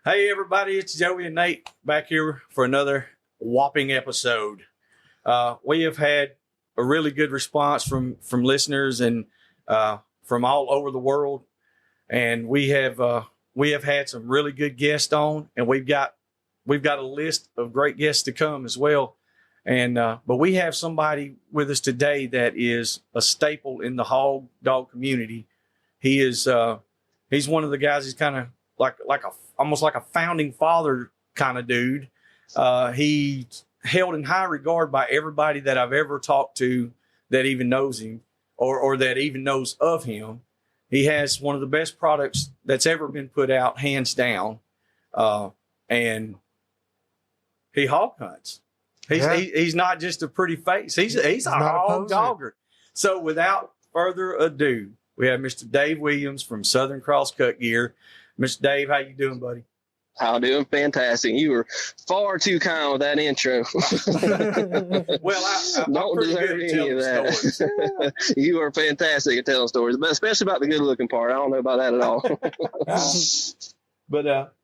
Hey everybody, it's Joey and Nate back here for another whopping episode. We have had a really good response from listeners and from all over the world, and we have had some really good guests on, and we've got a list of great guests to come as well. And but we have somebody with us today that is a staple in the hog dog community. He is he's one of the guys. He's kind of like a almost like a founding father kind of dude. He's held in high regard by everybody that I've ever talked to that even knows him or that even knows of him. He has one of the best products that's ever been put out, hands down. And he hog hunts. He's not just a pretty face. He's a hog dogger. So without further ado, we have Mr. Dave Williams from Southern Cross Cut Gear. Mr. Dave, how you doing, buddy? I'm doing fantastic. You were far too kind with that intro. Well, I'm don't pretty deserve good at any of telling that. stories. You are fantastic at telling stories, but especially about the good-looking part. I don't know about that at all. But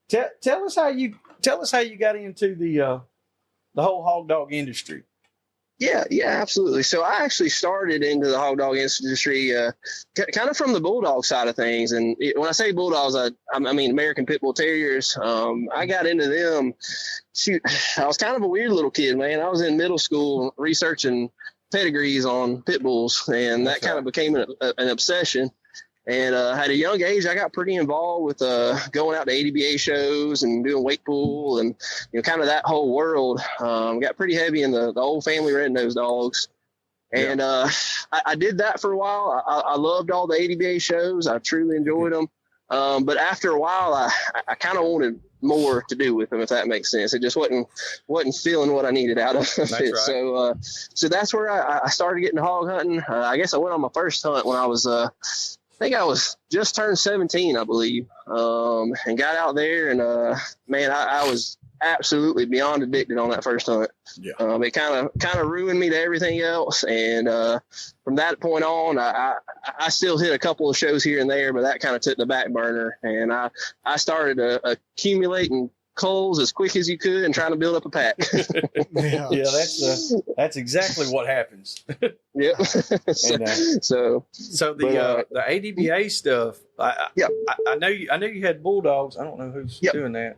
tell us how you got into the whole hog dog industry. Yeah, absolutely. So I actually started into the hog dog industry kind of from the bulldog side of things. And when I say bulldogs, I mean American Pit Bull Terriers. I got into them. Shoot, I was kind of a weird little kid, man. I was in middle school researching pedigrees on pit bulls, and that kind of became an obsession. And at a young age, I got pretty involved with going out to ADBA shows and doing weight pool and kind of that whole world. Got pretty heavy in the old family red-nosed dogs. And I did that for a while. I loved all the ADBA shows. I truly enjoyed them. But after a while, I kind of wanted more to do with them, if that makes sense. It just wasn't feeling what I needed out of it. Right. So that's where I started getting hog hunting. I guess I went on my first hunt when I was I think I was just turned 17, I believe, and got out there, and man, I was absolutely beyond addicted on that first hunt. Yeah. It kind of ruined me to everything else, and from that point on, I still hit a couple of shows here and there, but that kind of took the back burner, and I started accumulating coals as quick as you could and trying to build up a pack. Yeah, that's exactly what happens. Yep. So the ADBA stuff. I know you had bulldogs. I don't know who's doing that.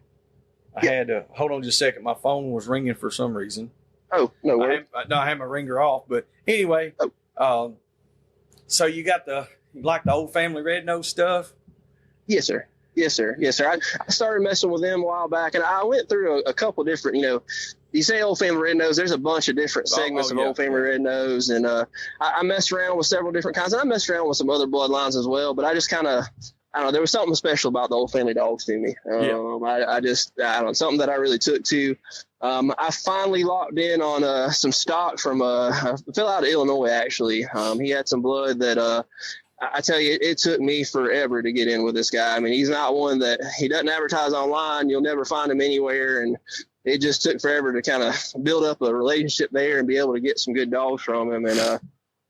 I had to hold on just a second. My phone was ringing for some reason. Oh, no worries. I had my ringer off, but anyway. So you got the old family red nose stuff? Yes, sir. I started messing with them a while back, and I went through a couple different, you say old family red nose, there's a bunch of different segments of old family red nose, and I messed around with several different kinds, and I messed around with some other bloodlines as well, but I just kind of, I don't know, there was something special about the old family dogs to me. I don't know, something that I really took to. I finally locked in on some stock from a fellow out of Illinois, actually. He had some blood that I tell you, it took me forever to get in with this guy. I mean, he's not one that he doesn't advertise online. You'll never find him anywhere. And it just took forever to kind of build up a relationship there and be able to get some good dogs from him. And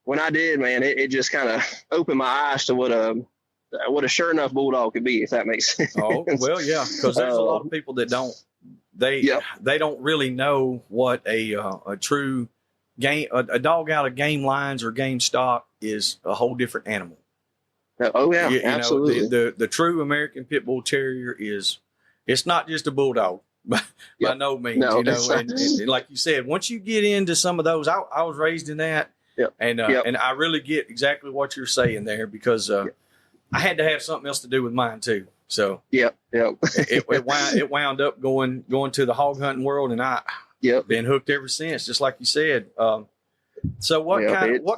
when I did, man, it just kind of opened my eyes to what a sure enough bulldog could be, if that makes sense. Oh, well, yeah, because there's a lot of people that they don't really know what a true game, a dog out of game lines or game stock is a whole different animal. Oh yeah, absolutely. The true American Pit Bull Terrier it's not just a bulldog by no means. No, and like you said, once you get into some of those, I was raised in that, and I really get exactly what you're saying there because I had to have something else to do with mine too. So it wound up going to the hog hunting world, and I been hooked ever since, just like you said. So what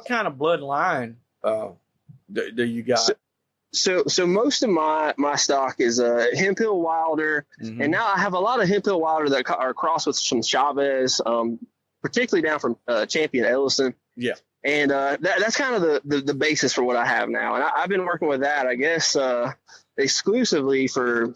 kind of bloodline do you got? So most of my stock is Hemphill Wilder, and now I have a lot of Hemphill Wilder that are crossed with some Chavez, particularly down from Champion Ellison. Yeah. And that's kind of the basis for what I have now. And I've been working with that, I guess, exclusively for,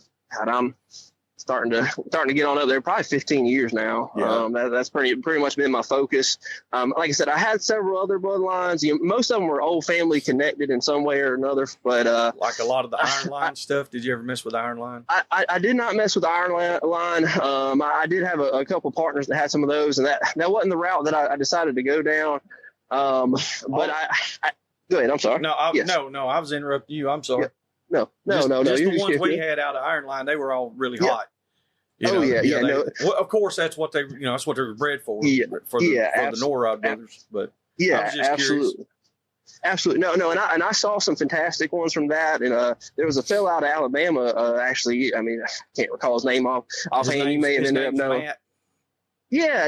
starting to get on up there, probably 15 years now. Yeah. That's pretty much been my focus. Like I said, I had several other bloodlines. Most of them were old family connected in some way or another. But like a lot of the iron line stuff. Did you ever mess with iron line? I did not mess with the iron line. I did have a couple partners that had some of those, and that wasn't the route that I decided to go down. But I go ahead. I'm sorry. No, I was interrupting you. I'm sorry. Yeah. No. Just the ones we had out of iron line, they were all really hot. Of course, that's what they were bred for. Yeah. For the Norrod brothers. But yeah, I was just absolutely. Curious. Absolutely. No. And I saw some fantastic ones from that. And there was a fellow out of Alabama, actually. I mean, I can't recall his name offhand. You may have ended up knowing. Matt. Yeah.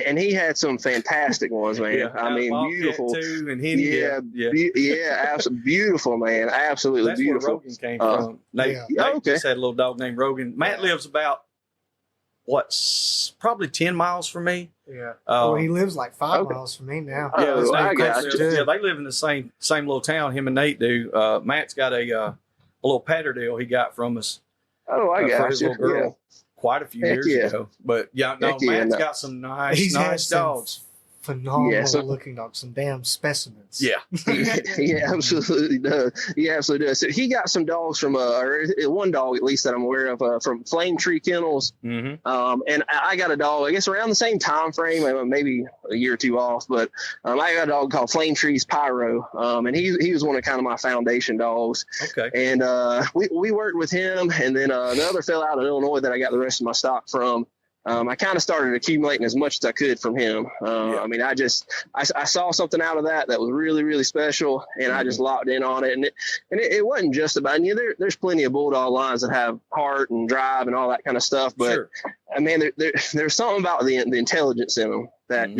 And he had some fantastic ones, man. Yeah, I mean, beautiful. Too, and absolutely beautiful, man. Absolutely that's beautiful. Where Rogan came from. Nate just had a little dog named Rogan. Matt lives about probably 10 miles from me. Yeah. He lives like 5 miles from me now. I got you. Yeah, they live in the same little town. Him and Nate do. Matt's got a little patterdale he got from us. Oh, I got for his you. little girl. Quite a few years ago. But Matt's got some nice dogs. Phenomenal looking dogs, some damn specimens. Yeah. He absolutely does. So he got some dogs from or one dog at least that I'm aware of from Flame Tree Kennels. Mm-hmm. And I got a dog, I guess around the same time frame, maybe a year or two off, but I got a dog called Flame Tree's Pyro. And he was one of kind of my foundation dogs. Okay. And we worked with him, and then the other fella out of Illinois that I got the rest of my stock from. I kind of started accumulating as much as I could from him. I mean, I saw something out of that was really, really special, and I just locked in on it. And it wasn't just about, there's plenty of bulldog lines that have heart and drive and all that kind of stuff. But sure. I mean, there's something about the intelligence in them that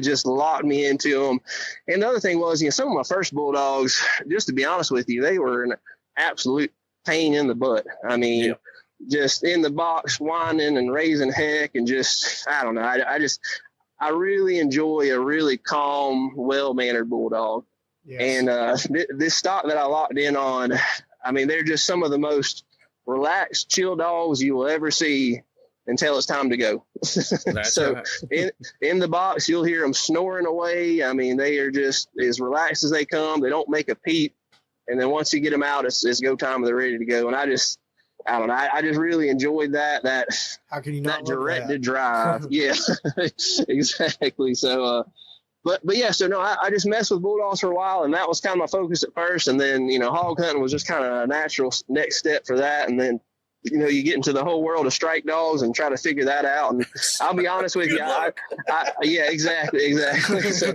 just locked me into them. And the other thing was, some of my first bulldogs, just to be honest with you, they were an absolute pain in the butt. I mean, just in the box, whining and raising heck, and just, I don't know. I really enjoy a really calm, well-mannered bulldog. Yes. And this stock that I locked in on, I mean, they're just some of the most relaxed, chill dogs you will ever see until it's time to go. So right. in the box, you'll hear them snoring away. I mean, they are just as relaxed as they come. They don't make a peep. And then once you get them out, it's go time and they're ready to go. And I don't know. I just really enjoyed that. How can you not that directed drive? Yeah, exactly. So, but yeah. So no, I just messed with bulldogs for a while, and that was kind of my focus at first. And then hog hunting was just kind of a natural next step for that. And then you get into the whole world of strike dogs and try to figure that out. And I'll be honest with you, yeah, exactly. So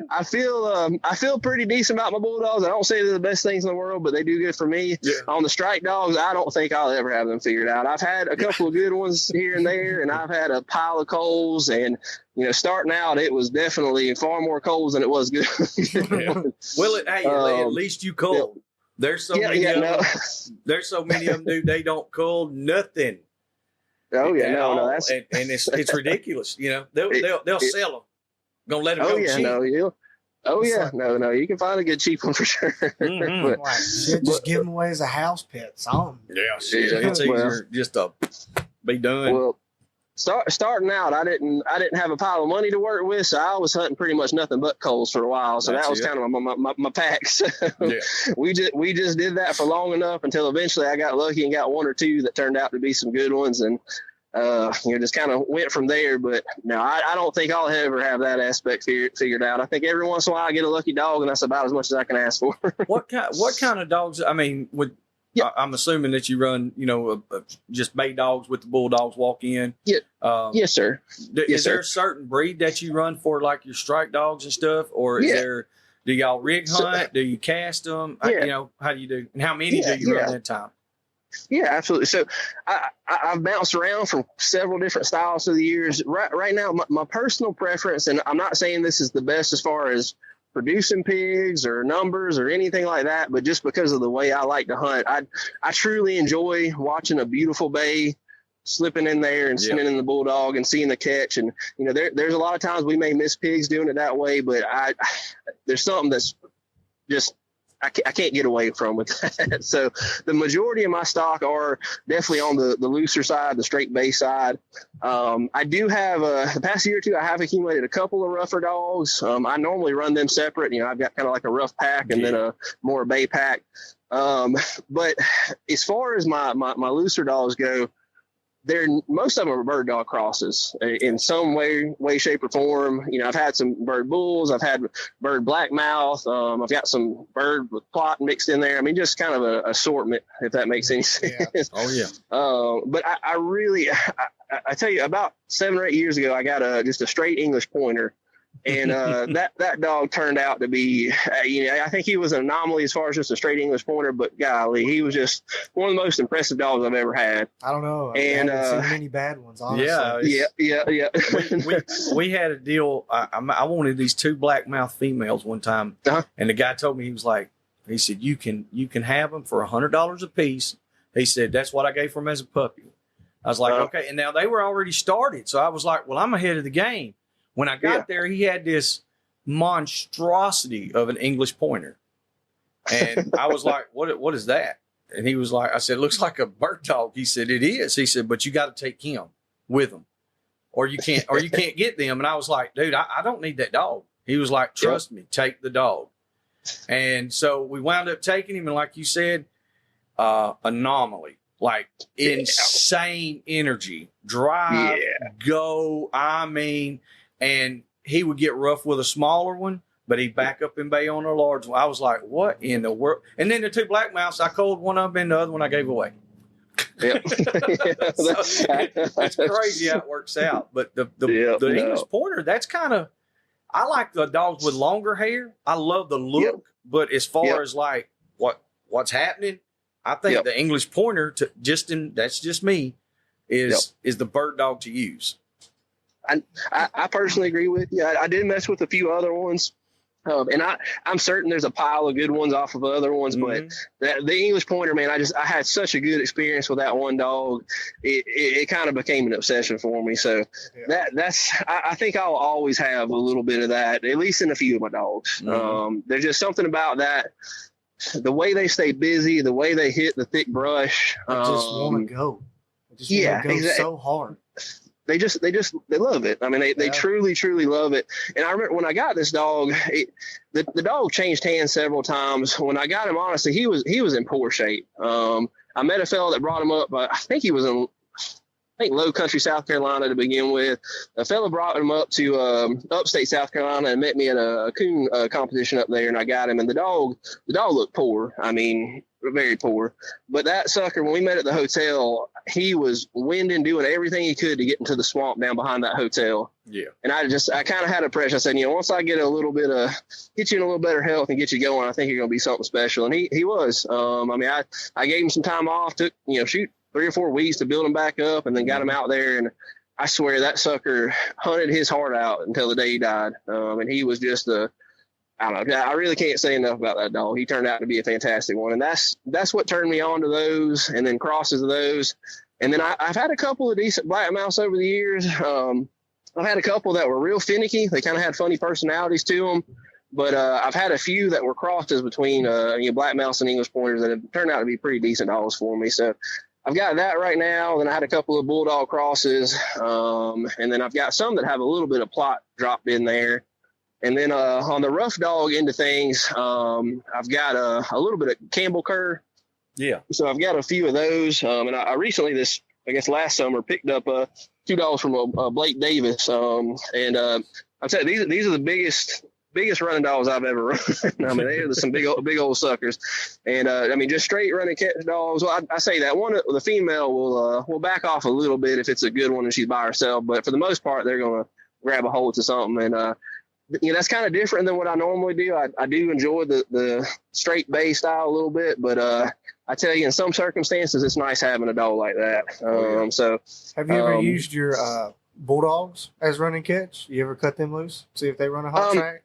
I feel pretty decent about my bulldogs. I don't say they're the best things in the world, but they do good for me. Yeah. On the strike dogs, I don't think I'll ever have them figured out. I've had a couple of good ones here and there, and I've had a pile of coals. And starting out, it was definitely far more coals than it was good. Yeah. Well, at least you culled. Yeah. There's so many of them. There's so many of them, dude. They don't cull nothing. Oh yeah, no, that's and it's ridiculous. They'll sell them. Gonna let them go cheap. No, you can find a good cheap one for sure. Mm-hmm. Just give them away as a house pet. It's easier just to be done. Well, starting out, I didn't have a pile of money to work with, so I was hunting pretty much nothing but coals for a while. So that was kind of my packs. We just did that for long enough until eventually I got lucky and got one or two that turned out to be some good ones, and just kind of went from there. But no, I don't think I'll ever have that aspect figured out. I think every once in a while I get a lucky dog, and that's about as much as I can ask for. What kind of dogs? I mean, I'm assuming that you run, just bay dogs with the bulldogs walk in. Yeah. Yes, sir. Is there a certain breed that you run for, like your strike dogs and stuff, or is there? Do y'all rig hunt? Do you cast them? How do you do? And how many do you run at a time? Yeah, absolutely. So I've bounced around from several different styles through the years. Right now, my personal preference, and I'm not saying this is the best as far as producing pigs or numbers or anything like that, but just because of the way I like to hunt, I truly enjoy watching a beautiful bay, slipping in there and sending in the bulldog and seeing the catch. And there's a lot of times we may miss pigs doing it that way, but there's something that's just I can't get away from with that. So the majority of my stock are definitely on the looser side, the straight base side. I do have the past year or two, I have accumulated a couple of rougher dogs. I normally run them separate. You know, I've got kind of like a rough pack and then a more bay pack. But as far as my looser dogs go, most of them are bird dog crosses in some way, shape, or form. You know, I've had some bird bulls, I've had bird blackmouth, I've got some bird with plot mixed in there. I mean, just kind of a assortment, if that makes any sense. Yeah. Oh yeah. But I really, I tell you, about 7 or 8 years ago, I got just a straight English pointer. And that dog turned out to be, you know, I think he was an anomaly as far as just a straight English pointer, but golly, he was just one of the most impressive dogs I've ever had. I don't know. I haven't seen many bad ones, Yeah. honestly. we had a deal. I wanted these 2 blackmouth females one time, and the guy told me, he said, you can have them for $100 a piece. He said, that's what I gave for them as a puppy. I was like, okay. And now they were already started. So I was like, well, I'm ahead of the game. When I got there, he had this monstrosity of an English pointer. And I was like, what is that? And he was like, I said, it looks like a bird dog. He said, it is. He said, but you got to take him with him or you can't get them. And I was like, dude, I don't need that dog. He was like, trust me, take the dog. And so we wound up taking him. And like you said, anomaly, like insane energy, drive, go. I mean, and he would get rough with a smaller one, but he'd back up and bay on a large one. I was like, what in the world? And then the 2 blackmouths, I culled one of them and the other one I gave away. Yep. So, it's crazy how it works out. But the English pointer, that's kind of, I like the dogs with longer hair. I love the look, but as far as like what's happening, I think the English pointer, that's just me, is the bird dog to use. I personally agree with you. I did mess with a few other ones. And I'm certain there's a pile of good ones off of other ones, but the English pointer, man, I had such a good experience with that one dog. It kind of became an obsession for me. So I think I'll always have a little bit of that, at least in a few of my dogs. There's just something about that. The way they stay busy, the way they hit the thick brush. They just want to go. They just want to go so hard. They love it. I mean, they truly, truly love it. And I remember when I got this dog, the dog changed hands several times. When I got him, honestly, he was in poor shape. I met a fellow that brought him up. I think he was in, Low Country, South Carolina to begin with. A fellow brought him up to upstate South Carolina and met me at a coon competition up there, and I got him. And the dog looked poor. I mean, very poor. But that sucker, when we met at the hotel, he was winding, doing everything he could to get into the swamp down behind that hotel. Yeah. And I kind of had a pressure. I said, once I get you in a little better health and get you going, I think you're going to be something special. And he was. I mean, I gave him some time off, took, 3 or 4 weeks to build him back up, and then got him out there. And I swear that sucker hunted his heart out until the day he died. And he was just I don't know. I really can't say enough about that dog. He turned out to be a fantastic one. And that's what turned me on to those, and then crosses of those. And then I've had a couple of decent black mouse over the years. I've had a couple that were real finicky. They kind of had funny personalities to them. But I've had a few that were crosses between black mouse and English pointers that have turned out to be pretty decent dogs for me. So I've got that right now. Then I had a couple of bulldog crosses. And then I've got some that have a little bit of plot dropped in there. And then on the rough dog end of things, I've got a little bit of Campbell cur. Yeah. So I've got a few of those. And I recently, last summer, picked up 2 dogs from Blake Davis. And I'll tell you, these are the biggest running dogs I've ever run. I mean, they're some big old suckers. And I mean, just straight running catch dogs. Well, I say that the female will back off a little bit if it's a good one and she's by herself. But for the most part, they're going to grab a hold to something. And that's kind of different than what I normally do. I do enjoy the straight bay style a little bit, but I tell you, in some circumstances, it's nice having a dog like that. So, have you ever used your bulldogs as running catch? You ever cut them loose, see if they run a hot track?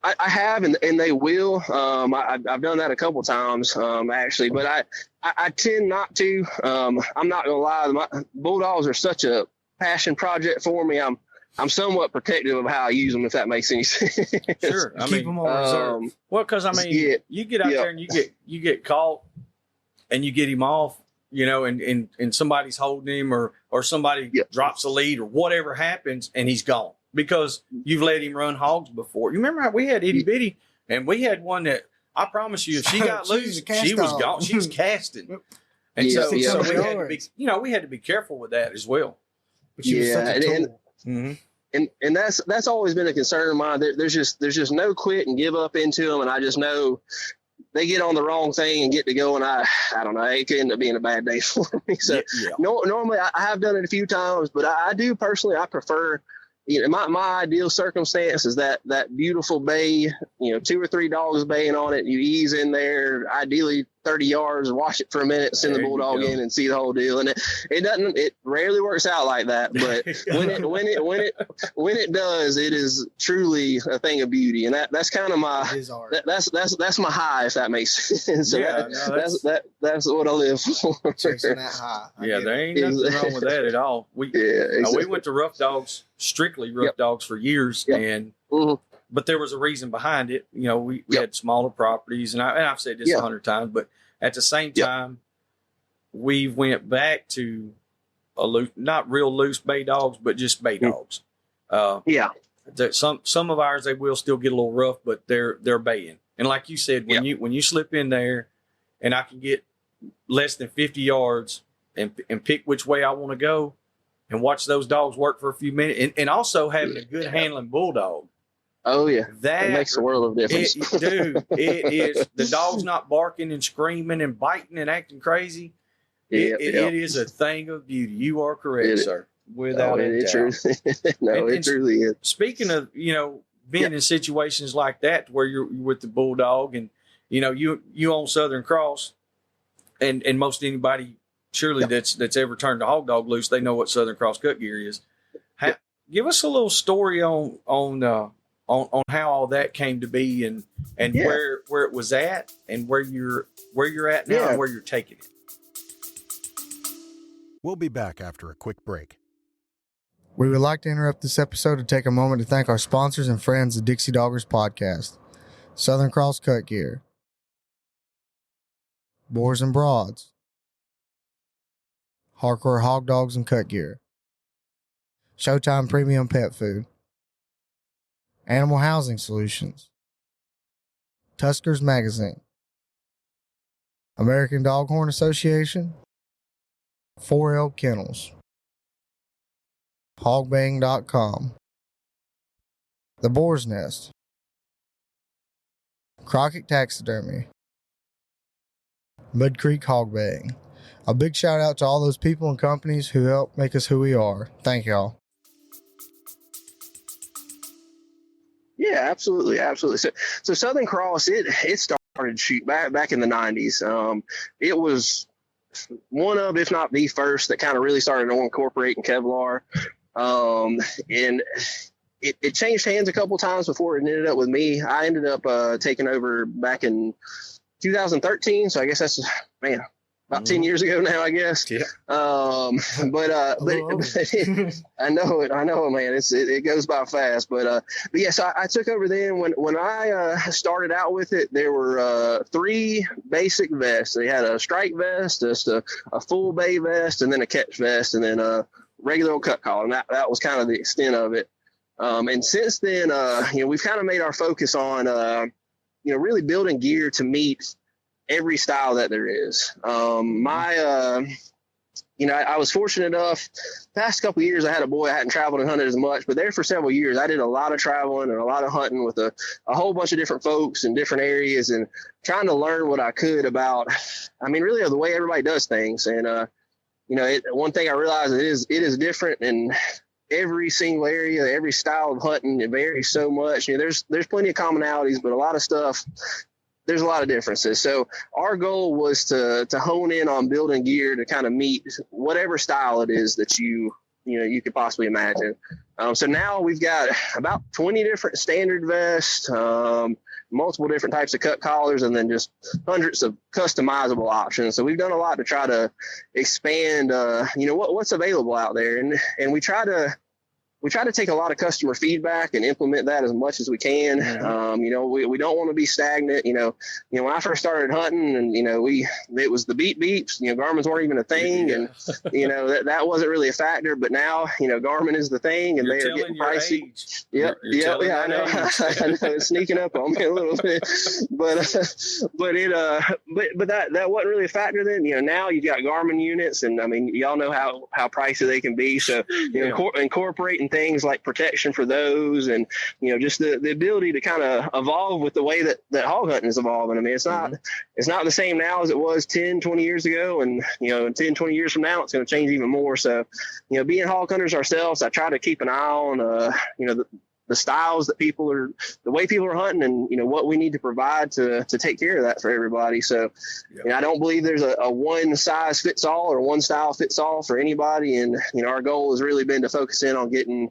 I have, and they will. I've done that a couple times, actually, but I tend not to. I'm not gonna lie, my bulldogs are such a passion project for me. I'm somewhat protective of how I use them, if that makes any sense. Sure. I Keep mean, them on reserve. well, because I mean, Yeah. you get out there and you get caught, and you get him off, you know, and somebody's holding him, or somebody drops a lead, or whatever happens, and he's gone because you've let him run hogs before. You remember how we had itty bitty, and we had one that I promise you, if she got loose, she was gone. She was casting, and so we had to be, you know, we had to be careful with that as well. But she was such a tool. And that's always been a concern of mine. There's just no quit and give up into them, and I just know they get on the wrong thing and get to go, and I don't know, it could end up being a bad day for me. So normally I have done it a few times, but I do personally, I prefer, you know, my ideal circumstance is that beautiful bay, you know, 2 or 3 dogs baying on it. You ease in there, ideally 30 yards, watch it for a minute, send the bulldog in and see the whole deal. And it rarely works out like that, but when it does, it is truly a thing of beauty. And that's kind of my, that's my high, if that makes sense. So that's what I live for. Chasing that high. There ain't nothing wrong with that at all. We went to rough dogs, strictly rough dogs for years. And, but there was a reason behind it. You know, we had smaller properties, and I've said this 100 times, but at the same time, we went back to not real loose bay dogs, but just bay dogs. Some of ours, they will still get a little rough, but they're baying. And like you said, when you slip in there, and I can get less than 50 yards and pick which way I want to go, and watch those dogs work for a few minutes, and also having a good handling bulldog. Oh yeah, that makes a world of difference. Dude, it is. The dog's not barking and screaming and biting and acting crazy. It is a thing of beauty. You are correct, sir. Without a doubt. It truly is. Speaking of, you know, being in situations like that where you're with the bulldog, and you know you own Southern Cross, and most anybody surely that's ever turned a hog dog loose, they know what Southern Cross cut gear is. Give us a little story on how all that came to be, and where it was at, and where you're at now, and where you're taking it. We'll be back after a quick break. We would like to interrupt this episode to take a moment to thank our sponsors and friends of Dixie Doggers Podcast: Southern Cross Cut Gear, Boars N Broads, Hardcore Hog Dogs and Cut Gear, Showtime Premium Pet Food, Animal Housing Solutions, Tuskers Magazine, American Doghorn Association, 4L Kennels, Hogbang.com, The Boar's Nest, Crockett Taxidermy, Mud Creek Hog Baying. A big shout out to all those people and companies who help make us who we are. Thank y'all. Yeah, absolutely. So Southern Cross, it started back in the 90s. It was one of, if not the first, that kind of really started incorporating Kevlar. And it changed hands a couple times before it ended up with me. I ended up taking over back in 2013. So I guess that's, about 10 years ago now, I guess. Yeah. But I know it, man. It goes by fast. But yeah, so I took over then. When I started out with it, there were 3 basic vests. They had a strike vest, just a full bay vest, and then a catch vest, and then a regular old cut collar. And that was kind of the extent of it. And since then, we've kind of made our focus on, really building gear to meet every style that there is. I was fortunate enough, past couple of years, I had a boy. I hadn't traveled and hunted as much, but there for several years, I did a lot of traveling and a lot of hunting with a whole bunch of different folks in different areas, and trying to learn what I could about, really the way everybody does things. And, one thing I realized it is different in every single area, every style of hunting. It varies so much. There's plenty of commonalities, but a lot of stuff, there's a lot of differences. So our goal was to hone in on building gear to kind of meet whatever style it is that you could possibly imagine. So now we've got about 20 different standard vests, multiple different types of cut collars, and then just hundreds of customizable options. So we've done a lot to try to expand, what's available out there. And we try to we try to take a lot of customer feedback and implement that as much as we can. We don't want to be stagnant. When I first started hunting, and it was the beeps. Garmin's weren't even a thing, and that wasn't really a factor. But now, Garmin is the thing, and You're they are getting pricey. Age. Yep, yeah, I know. I know it's sneaking up on me a little bit, but that wasn't really a factor then. Now you've got Garmin units, and I mean, y'all know how pricey they can be. So incorporating things like protection for those, and just the ability to kind of evolve with the way that hog hunting is evolving. I mean, it's not the same now as it was 10, 20 years ago, and 10, 20 years from now, it's going to change even more. So, being hog hunters ourselves, I try to keep an eye on the styles that the way people are hunting, and what we need to provide to take care of that for everybody. So I don't believe there's a one size fits all or one style fits all for anybody. And our goal has really been to focus in on getting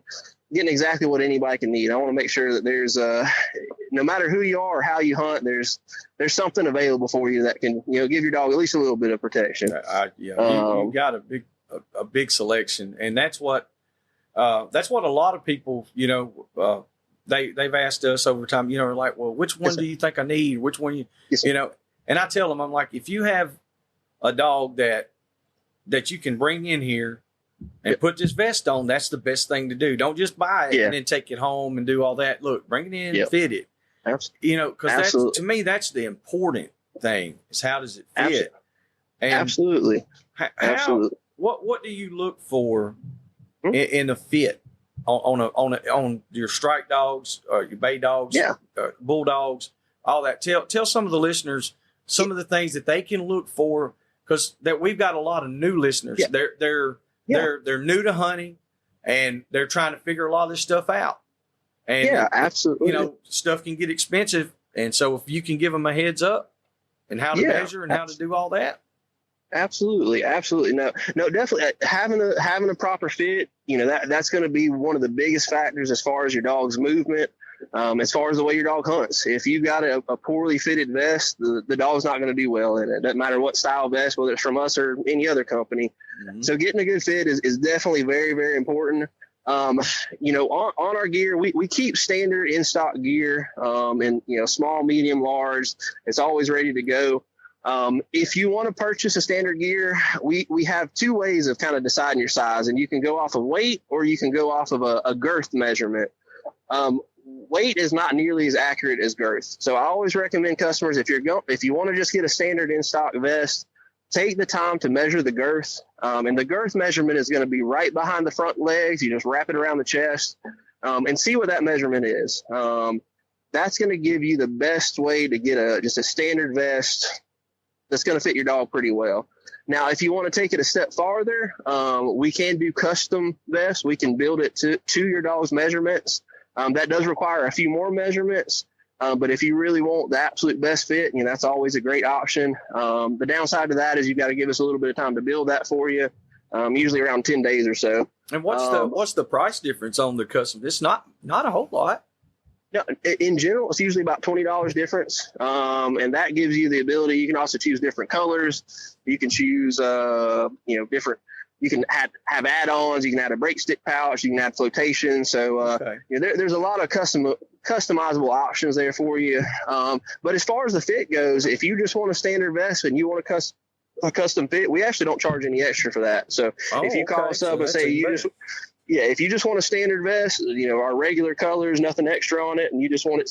exactly what anybody can need. I want to make sure that there's no matter who you are or how you hunt, there's something available for you that can give your dog at least a little bit of protection. You got a big selection, and that's what a lot of people, they've asked us over time, like, well, which one do you think I need? Which one, and I tell them, I'm like, if you have a dog that you can bring in here and put this vest on, that's the best thing to do. Don't just buy it and then take it home and do all that. Look, bring it in, fit it, because to me, that's the important thing is how does it fit? And absolutely. What do you look for in a fit on your strike dogs or your bay dogs, bulldogs, all that? Tell some of the listeners some of the things that they can look for, because that we've got a lot of new listeners. They're new to hunting, and they're trying to figure a lot of this stuff out. And absolutely. Stuff can get expensive, and so if you can give them a heads up and how to measure and how to do all that. Absolutely. No, definitely having a proper fit, that's going to be one of the biggest factors as far as your dog's movement, as far as the way your dog hunts. If you got a poorly fitted vest, the dog's not going to do well in it. Doesn't matter what style vest, whether it's from us or any other company. So getting a good fit is definitely very, very important. On our gear, we keep standard in stock gear, and small, medium, large. It's always ready to go. If you want to purchase a standard gear, we have two ways of kind of deciding your size, and you can go off of weight or you can go off of a girth measurement. Weight is not nearly as accurate as girth. So I always recommend customers, if you want to just get a standard in stock vest, take the time to measure the girth. And the girth measurement is going to be right behind the front legs. You just wrap it around the chest, and see what that measurement is. That's going to give you the best way to get just a standard vest that's going to fit your dog pretty well. Now, if you want to take it a step farther, we can do custom vests. We can build it to your dog's measurements. That does require a few more measurements, but if you really want the absolute best fit, that's always a great option. The downside to that is you've got to give us a little bit of time to build that for you, usually around 10 days or so. And what's the price difference on the custom? It's not a whole lot. No, in general, it's usually about $20 difference, and that gives you the ability. You can also choose different colors. You can choose, different. You can have add-ons. You can add a brake stick pouch. You can add flotation. So there's a lot of customizable options there for you. But as far as the fit goes, if you just want a standard vest and you want a custom fit, we actually don't charge any extra for that. So if you call us up and say if you just want a standard vest, our regular colors, nothing extra on it, and you just want it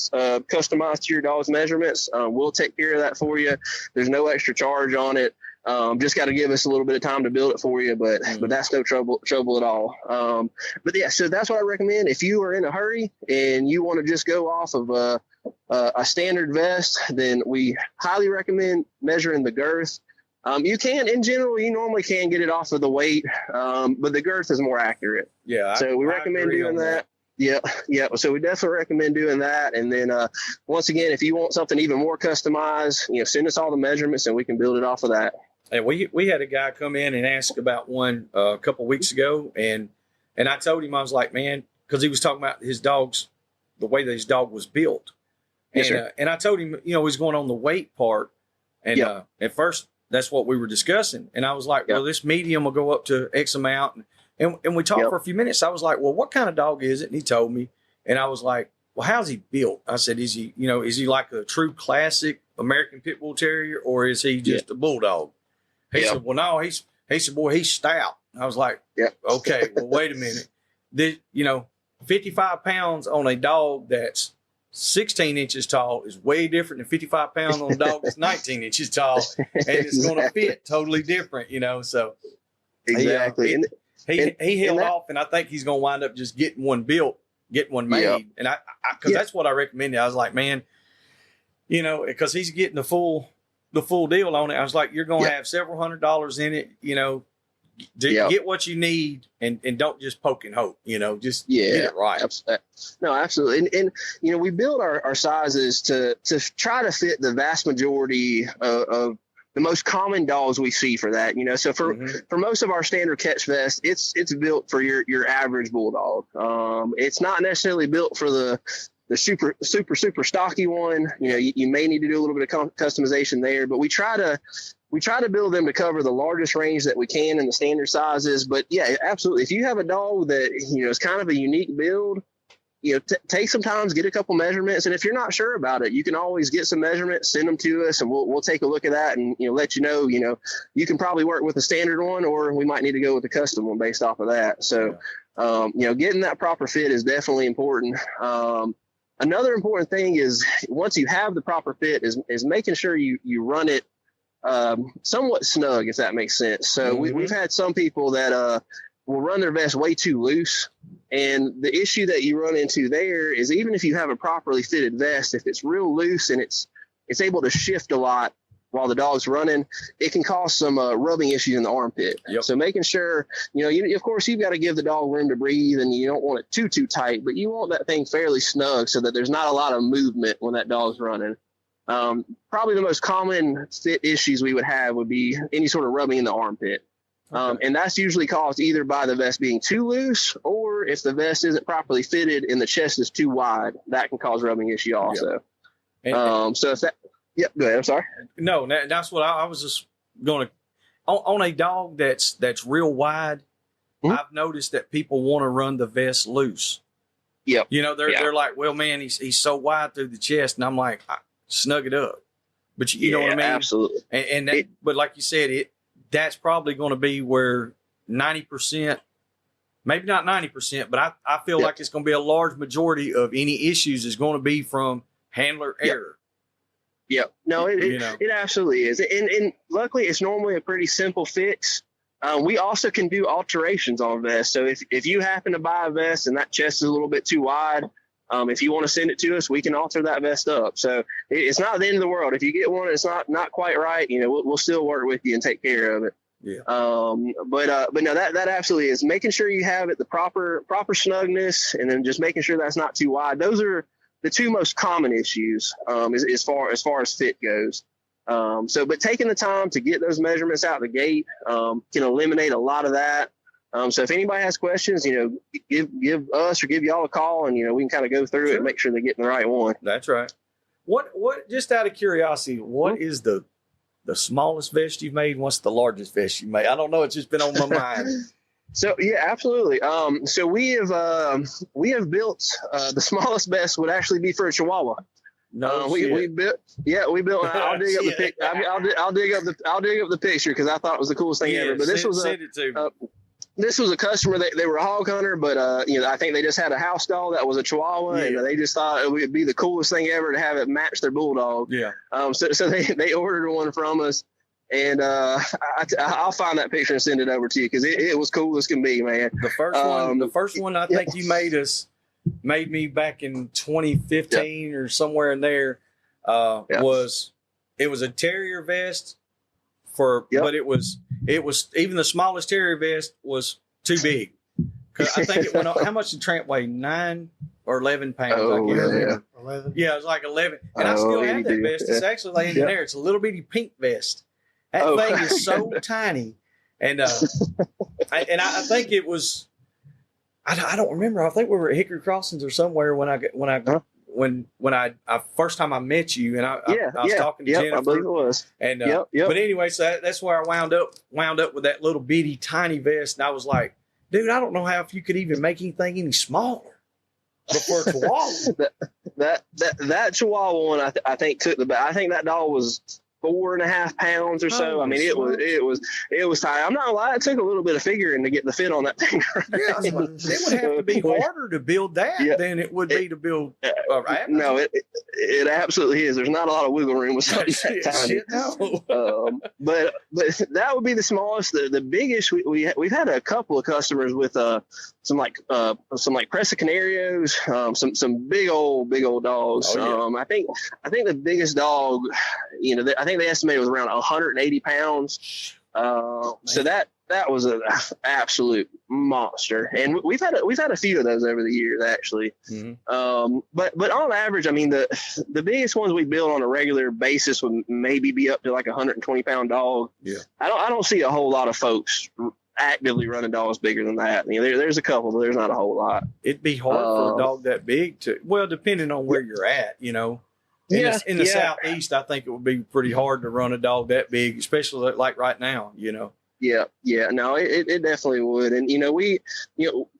customized to your dog's measurements, we'll take care of that for you. There's no extra charge on it. Just got to give us a little bit of time to build it for you, but that's no trouble at all. So that's what I recommend. If you are in a hurry and you want to just go off of a standard vest, then we highly recommend measuring the girth. You normally can get it off of the weight, but the girth is more accurate. Yeah. So we recommend doing that. Yeah. So we definitely recommend doing that. And then once again, if you want something even more customized, send us all the measurements and we can build it off of that. And we had a guy come in and ask about one a couple of weeks ago, and I told him, I was like, man, because he was talking about the way that his dog was built. Yes, sir. And I told him, he's going on the weight part, and at first that's what we were discussing, and I was like, well, this medium will go up to X amount, And we talked for a few minutes. I was like, well, what kind of dog is it? And he told me. And I was like, well, how's he built? I said, is he like a true classic American Pit Bull Terrier, or is he just a bulldog? He said, well, no, he said, boy, he's stout. I was like, okay, well, wait a minute. 55 pounds on a dog that's 16 inches tall is way different than 55 pounds on a dog that's 19 inches tall. And it's going to fit totally different, so. Exactly. He held off, and I think he's going to wind up just getting one built, getting one made. And because that's what I recommended. I was like, man, because he's getting the full deal on it. I was like, you're going to have several $100s in it, get what you need and don't just poke and hope, just get it right. No, absolutely. And we build our sizes to try to fit the vast majority of the most common dogs we see for that, so for most of our standard catch vest, it's built for your average bulldog. It's not necessarily built for the super stocky one. You may need to do a little bit of customization there, but we try to build them to cover the largest range that we can in the standard sizes. But yeah, absolutely. If you have a dog that, is kind of a unique build, take some time, get a couple measurements. And if you're not sure about it, you can always get some measurements, send them to us, and we'll take a look at that and, let you know, you can probably work with a standard one, or we might need to go with a custom one based off of that. So, getting that proper fit is definitely important. Another important thing is, once you have the proper fit, is making sure you run it somewhat snug, if that makes sense. So we've had some people that will run their vest way too loose. And the issue that you run into there is, even if you have a properly fitted vest, if it's real loose and it's able to shift a lot while the dog's running, it can cause some rubbing issues in the armpit. So making sure, of course, you've got to give the dog room to breathe, and you don't want it too tight, but you want that thing fairly snug so that there's not a lot of movement when that dog's running. Probably the most common fit issues we would have would be any sort of rubbing in the armpit. And that's usually caused either by the vest being too loose, or if the vest isn't properly fitted and the chest is too wide, that can cause rubbing issue also. So if that, go ahead. I'm sorry. No, that's what I was just going to, on a dog that's real wide, I've noticed that people want to run the vest loose. They're like, well, man, he's so wide through the chest. And I'm like, snug it up. But you know what I mean? Absolutely. But like you said, that's probably going to be where 90%, maybe not 90%, but I feel like it's going to be a large majority of any issues is going to be from handler error. No, it absolutely is. And luckily, it's normally a pretty simple fix. We also can do alterations on vests. So if you happen to buy a vest and that chest is a little bit too wide, if you want to send it to us, we can alter that vest up. So it's not the end of the world. If you get one, it's not quite right. We'll still work with you and take care of it. But no, that absolutely is making sure you have it the proper snugness, and then just making sure that's not too wide. Those are the two most common issues as far as fit goes. But taking the time to get those measurements out the gate can eliminate a lot of that. So if anybody has questions, give us or give y'all a call, and we can kind of go through it and make sure they're getting the right one. That's right. What just out of curiosity, what is the smallest vest you've made? What's the largest vest you made? I don't know. It's just been on my mind. So yeah, absolutely. So we have built the smallest vest would actually be for a Chihuahua. We built. I'll dig up the pic. I'll dig up the picture because I thought it was the coolest thing ever. But this was a customer. They were a hog hunter, but I think they just had a house dog that was a Chihuahua, and they just thought it would be the coolest thing ever to have it match their bulldog. So they ordered one from us, and I'll find that picture and send it over to you because it was cool as can be, man. The first one I think you made me back in 2015 or somewhere in there. Was a terrier vest but it was even the smallest terrier vest was too big. I think it went up. How much did Tramp weigh? 9 or 11 pounds. I can't remember. 11. Yeah, it was like 11. And I still have that vest. It's actually laying in there. It's a little bitty pink vest. That thing is so tiny. And I think it was, I don't remember. I think we were at Hickory Crossings or somewhere when I first time I met you, and I was talking to Jennifer. I believe it was. And but anyway, so that's where I wound up with that little bitty tiny vest, and I was like, dude, I don't know how if you could even make anything any smaller. But for a Chihuahua, that Chihuahua one, I think took the. I think that dog was 4.5 pounds or so. Oh, I mean, it was tight. I'm not gonna lie, it took a little bit of figuring to get the fit on that thing. yeah, it would have to be harder to build that than it would be to build. No, it absolutely is. There's not a lot of wiggle room with something that tiny. No. But that would be the smallest. The biggest we've had a couple of customers with some like Presa Canarios, some big old dogs. Oh, yeah. I think the biggest dog, I think they estimated was around 180 pounds. So that was an absolute monster, and we've had a few of those over the years actually. Mm-hmm. But on average, I mean the biggest ones we build on a regular basis would maybe be up to like 120 pound dog. Yeah, I don't see a whole lot of folks actively running dogs bigger than that. There's a couple, but there's not a whole lot. It'd be hard for a dog that big to. Well, depending on where you're at, In the Southeast, I think it would be pretty hard to run a dog that big, especially like right now, Yeah. No, it definitely would. And, we,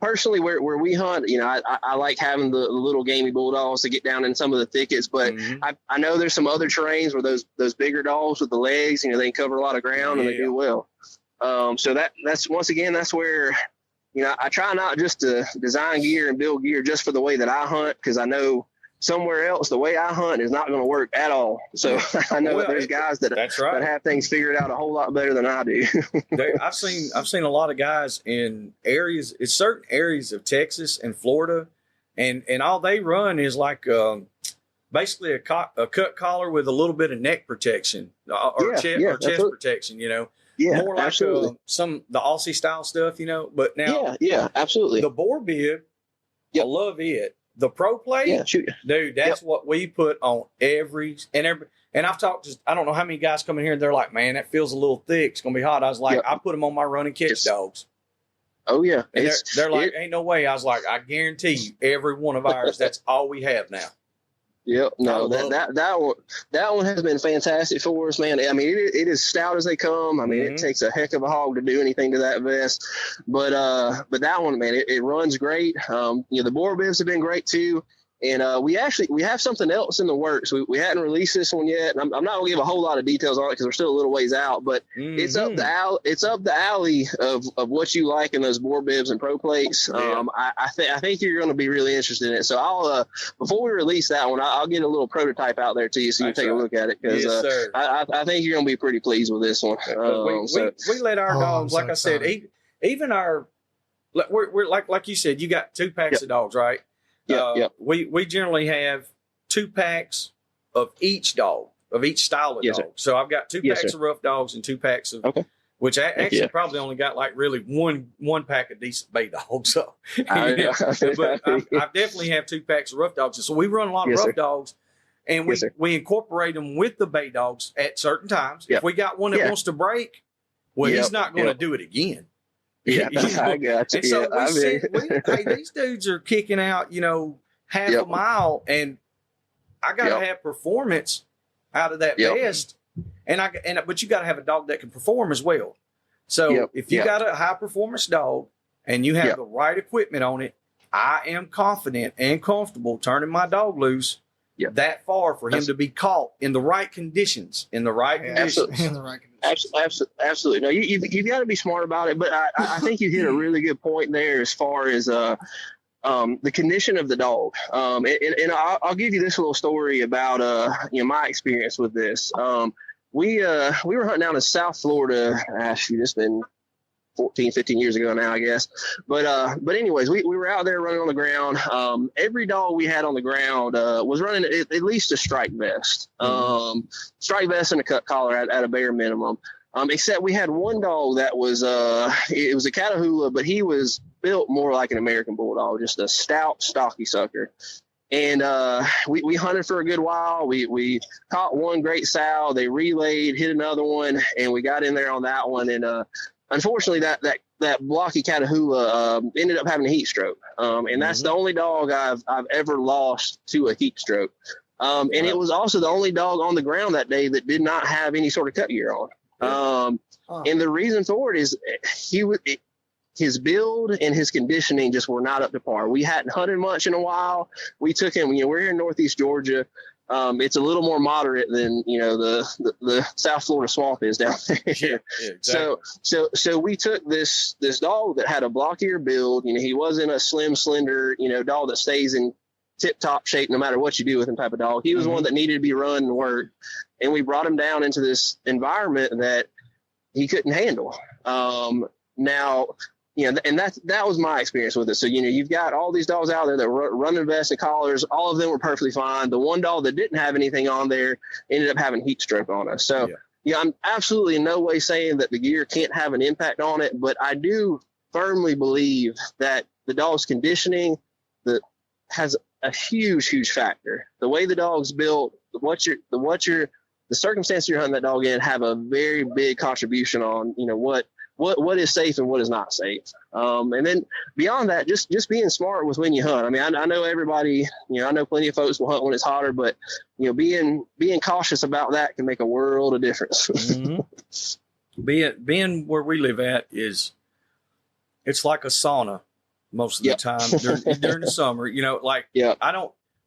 personally where we hunt, I like having the little gamey bulldogs to get down in some of the thickets, but mm-hmm. I know there's some other terrains where those bigger dogs with the legs, they can cover a lot of ground and they do well. So that's once again, that's where, I try not just to design gear and build gear just for the way that I hunt, because I know somewhere else the way I hunt is not going to work at all. So I know that there's guys that have things figured out a whole lot better than I do. I've seen a lot of guys in certain areas of Texas and Florida, and all they run is like basically a cut collar with a little bit of neck protection or chest protection, Yeah, more like absolutely. the Aussie style stuff, But now, yeah, absolutely. The boar bib, I love it. The pro plate, dude, that's what we put on every. And I've talked to, I don't know how many guys come in here and they're like, man, that feels a little thick. It's gonna be hot. I was like, I put them on my run and catch dogs. Oh yeah, and they're like, ain't no way. I was like, I guarantee you, every one of ours, that's all we have now. Yep. No, that one has been fantastic for us, man. I mean, it is stout as they come. I mean, mm-hmm. It takes a heck of a hog to do anything to that vest, but that one, man, it runs great. The boar bibs have been great too. And we have something else in the works. We hadn't released this one yet. And I'm not gonna give a whole lot of details on it because we're still a little ways out. But mm-hmm. it's up the alley of what you like in those boar bibs and pro plates. Yeah. I think you're going to be really interested in it. So I'll before we release that one, I'll get a little prototype out there to you so you can take a look at it, because I think you're going to be pretty pleased with this one. We let our dogs, like I said, even our we're like you said, you got 2 packs of dogs, right? We generally have 2 packs of each dog, of each style of dog. Sir. So I've got 2 packs of rough dogs and 2 packs of, which I actually probably only got like really one pack of decent bay dogs. So, but I definitely have 2 packs of rough dogs. So we run a lot of rough dogs, and we incorporate them with the bay dogs at certain times. If we got one that wants to break, he's not going to do it again. Yeah, I got you. And so these dudes are kicking out, half a mile, and I got to have performance out of that vest, but you got to have a dog that can perform as well. So if you got a high performance dog and you have the right equipment on it, I am confident and comfortable turning my dog loose that far for him to be caught in the right conditions. Absolutely. No, you've got to be smart about it. But I think you hit a really good point there as far as the condition of the dog. And I'll give you this little story about my experience with this. We were hunting down in South Florida. Actually, it's been 14, 15 years ago now, I guess. But anyways, we were out there running on the ground. Every dog we had on the ground was running at least a strike vest. Strike vest and a cut collar at a bare minimum. Except we had one dog that was it was a Catahoula, but he was built more like an American Bulldog, just a stout, stocky sucker. And we hunted for a good while. We caught one great sow. They relayed, hit another one, and we got in there on that one. And unfortunately, that blocky Catahoula ended up having a heat stroke. And that's the only dog I've ever lost to a heat stroke. And it was also the only dog on the ground that day that did not have any sort of cut gear on. And the reason for it is his build and his conditioning just were not up to par. We hadn't hunted much in a while. We took him, we're here in Northeast Georgia. It's a little more moderate than, the South Florida swamp is down there. Yeah, exactly. So we took this dog that had a blockier build. He wasn't a slim, slender, dog that stays in tip top shape no matter what you do with him type of dog. He was one that needed to be run and worked. And we brought him down into this environment that he couldn't handle. Now, and that was my experience with it. So, you've got all these dogs out there that running vests and collars. All of them were perfectly fine. The one dog that didn't have anything on there ended up having heat stroke on us. So, I'm absolutely in no way saying that the gear can't have an impact on it, but I do firmly believe that the dog's conditioning has a huge factor. The way the dog's built, the circumstances you're hunting that dog in have a very big contribution on, what is safe and what is not safe. And then beyond that, just being smart with when you hunt. I mean, I know everybody, I know plenty of folks will hunt when it's hotter, but being cautious about that can make a world of difference. Mm-hmm. Being where we live at it's like a sauna most of the time during the summer,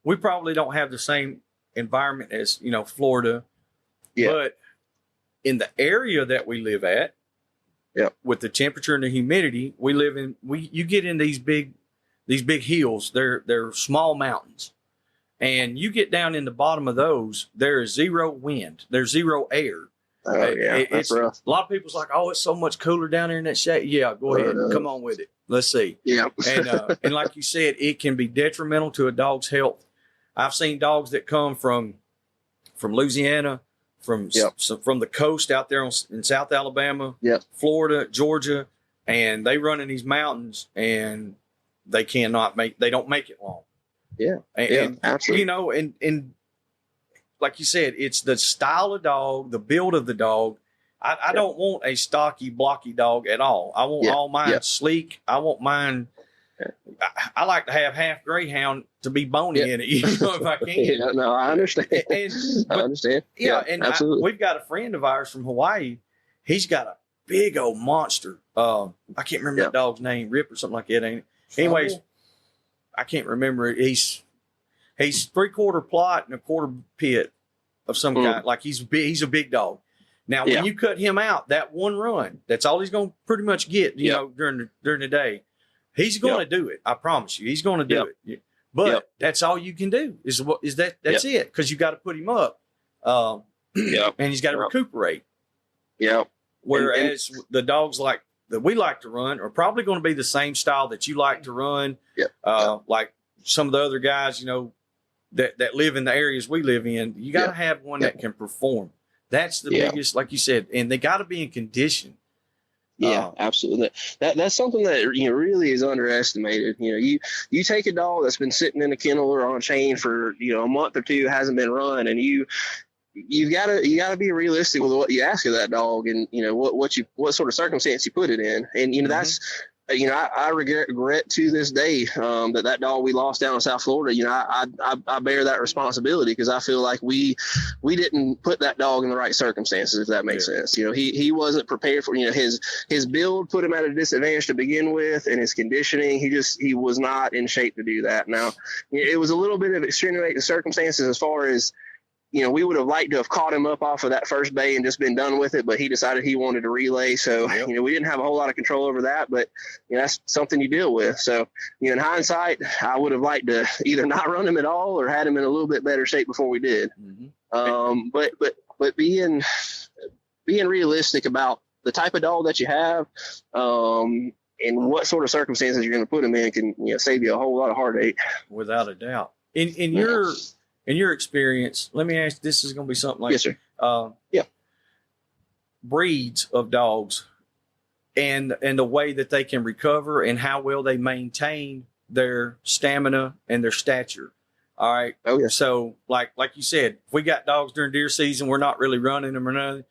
we probably don't have the same environment as, Florida, but in the area that we live at, with the temperature and the humidity, you get in these big hills. They're small mountains, and you get down in the bottom of those. There is zero wind. There's zero air. Oh yeah, that's rough. A lot of people's like, oh, it's so much cooler down there in that shade. Yeah, go ahead, come on with it. Let's see. Yeah, and like you said, it can be detrimental to a dog's health. I've seen dogs that come from Louisiana, from the coast out there in South Alabama, Florida, Georgia, and they run in these mountains and they don't make it long. Yeah. And absolutely. And like you said, it's the style of dog, the build of the dog. I don't want a stocky, blocky dog at all. I want all mine sleek. I want mine. I like to have half greyhound to be bony in it, if I can. No, I understand. I understand. Yeah, and absolutely. We've got a friend of ours from Hawaii. He's got a big old monster. I can't remember that dog's name, Rip or something like that, ain't it? Anyways, I can't remember it. He's 3/4 plot and 1/4 pit of some kind. Like he's a big dog. Now, when you cut him out, that one run, that's all he's going to pretty much get, during the day. He's going to do it. I promise you. He's going to do it. But that's all you can do that's it. Because you got to put him up. And he's got to recuperate. Yeah. Whereas the dogs that we like to run are probably going to be the same style that you like to run. Like some of the other guys, that live in the areas we live in. You got to have one that can perform. That's the biggest, like you said, and they got to be in condition. Yeah, absolutely. That's something that really is underestimated. You take a dog that's been sitting in a kennel or on a chain for a month or two, hasn't been run, and you've got to be realistic with what you ask of that dog, and what sort of circumstance you put it in, and that's. I regret to this day that dog we lost down in South Florida. I bear that responsibility because I feel like we didn't put that dog in the right circumstances, if that makes sense. He wasn't prepared for his build put him at a disadvantage to begin with, and his conditioning he was not in shape to do that. Now it was a little bit of extenuating circumstances as far as. We would have liked to have caught him up off of that first bay and just been done with it, but he decided he wanted to relay. So, we didn't have a whole lot of control over that, but that's something you deal with. So, in hindsight, I would have liked to either not run him at all or had him in a little bit better shape before we did. But being realistic about the type of dog that you have, and what sort of circumstances you're going to put him in can, save you a whole lot of heartache. Without a doubt. In your experience, let me ask, this is going to be something like, yes, sir. Breeds of dogs and the way that they can recover and how well they maintain their stamina and their stature. All right. Oh, yeah. So like you said, if we got dogs during deer season, we're not really running them or nothing.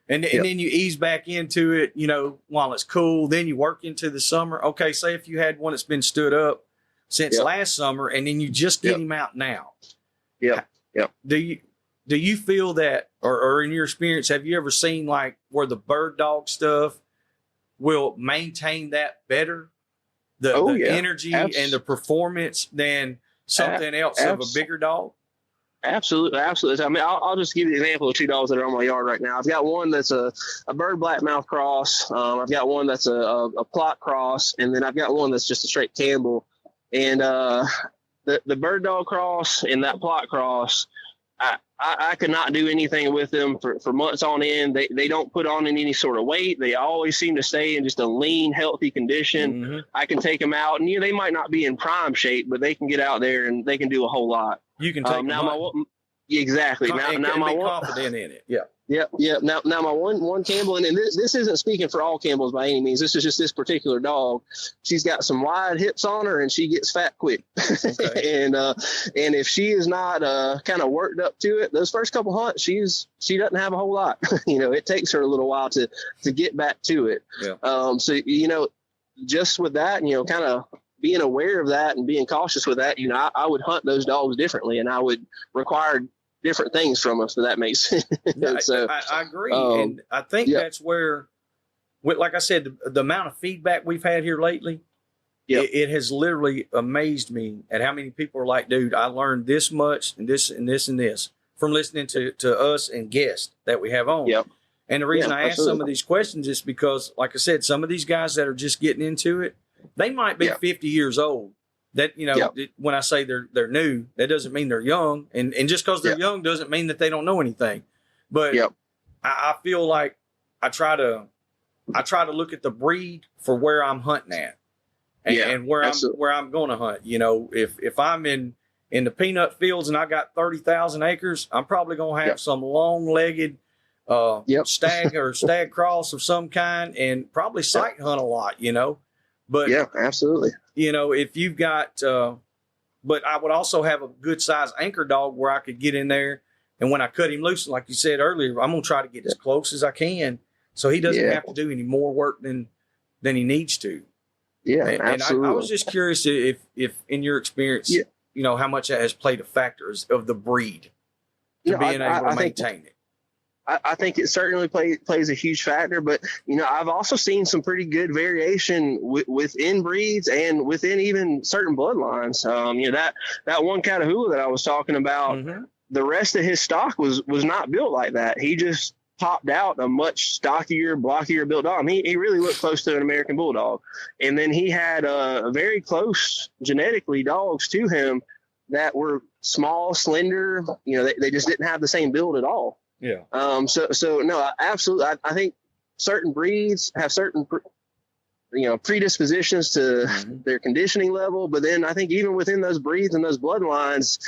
And then you ease back into it, while it's cool. Then you work into the summer. Okay, say if you had one that's been stood up since last summer and then you just get him out now. Yeah. Do you feel that, or in your experience, have you ever seen like where the bird dog stuff will maintain that better, the energy and the performance than something else of a bigger dog? Absolutely. I mean, I'll just give you an example of 2 dogs that are on my yard right now. I've got one that's a bird blackmouth cross. I've got one that's a plot cross, and then I've got one that's just a straight Campbell. And the bird dog cross and that plot cross, I could not do anything with them for months on end. They don't put on any sort of weight. They always seem to stay in just a lean, healthy condition. Mm-hmm. I can take them out, and they might not be in prime shape, but they can get out there and they can do a whole lot. You can take them exactly. Now my confident in it. Yeah. Yeah. Now my one Campbell, and this isn't speaking for all Campbells by any means. This is just this particular dog. She's got some wide hips on her, and she gets fat quick. Okay. and if she is not kind of worked up to it, those first couple hunts, she doesn't have a whole lot. It takes her a little while to get back to it. Yeah. So just with that, kind of being aware of that and being cautious with that, I would hunt those dogs differently, and I would require different things from us, if that makes sense. So, I agree. And I think that's where, like I said, the amount of feedback we've had here lately, it has literally amazed me at how many people are like, dude, I learned this much and this and this and this from listening to us and guests that we have on. Yep. And the reason I ask some of these questions is because, like I said, some of these guys that are just getting into it, they might be 50 years old. That, when I say they're new, that doesn't mean they're young. And just because they're young doesn't mean that they don't know anything. But I feel like I try to look at the breed for where I'm hunting at and where I'm going to hunt. If I'm in the peanut fields and I got 30,000 acres, I'm probably going to have some long-legged stag or stag cross of some kind, and probably sight hunt a lot, But yeah, absolutely. If you've got, but I would also have a good size anchor dog where I could get in there. And when I cut him loose, like you said earlier, I'm going to try to get as close as I can so he doesn't have to do any more work than he needs to. Yeah, absolutely. And I was just curious if in your experience, how much that has played a factor of the breed to being able to maintain it. I think it certainly plays a huge factor, but I've also seen some pretty good variation within breeds and within even certain bloodlines. That one Catahoula that I was talking about, the rest of his stock was not built like that. He just popped out a much stockier, blockier built dog. He really looked close to an American Bulldog, and then he had very close genetically dogs to him that were small, slender. They just didn't have the same build at all. Yeah. So no, absolutely. I think certain breeds have certain, predispositions to their conditioning level, but then I think even within those breeds and those bloodlines,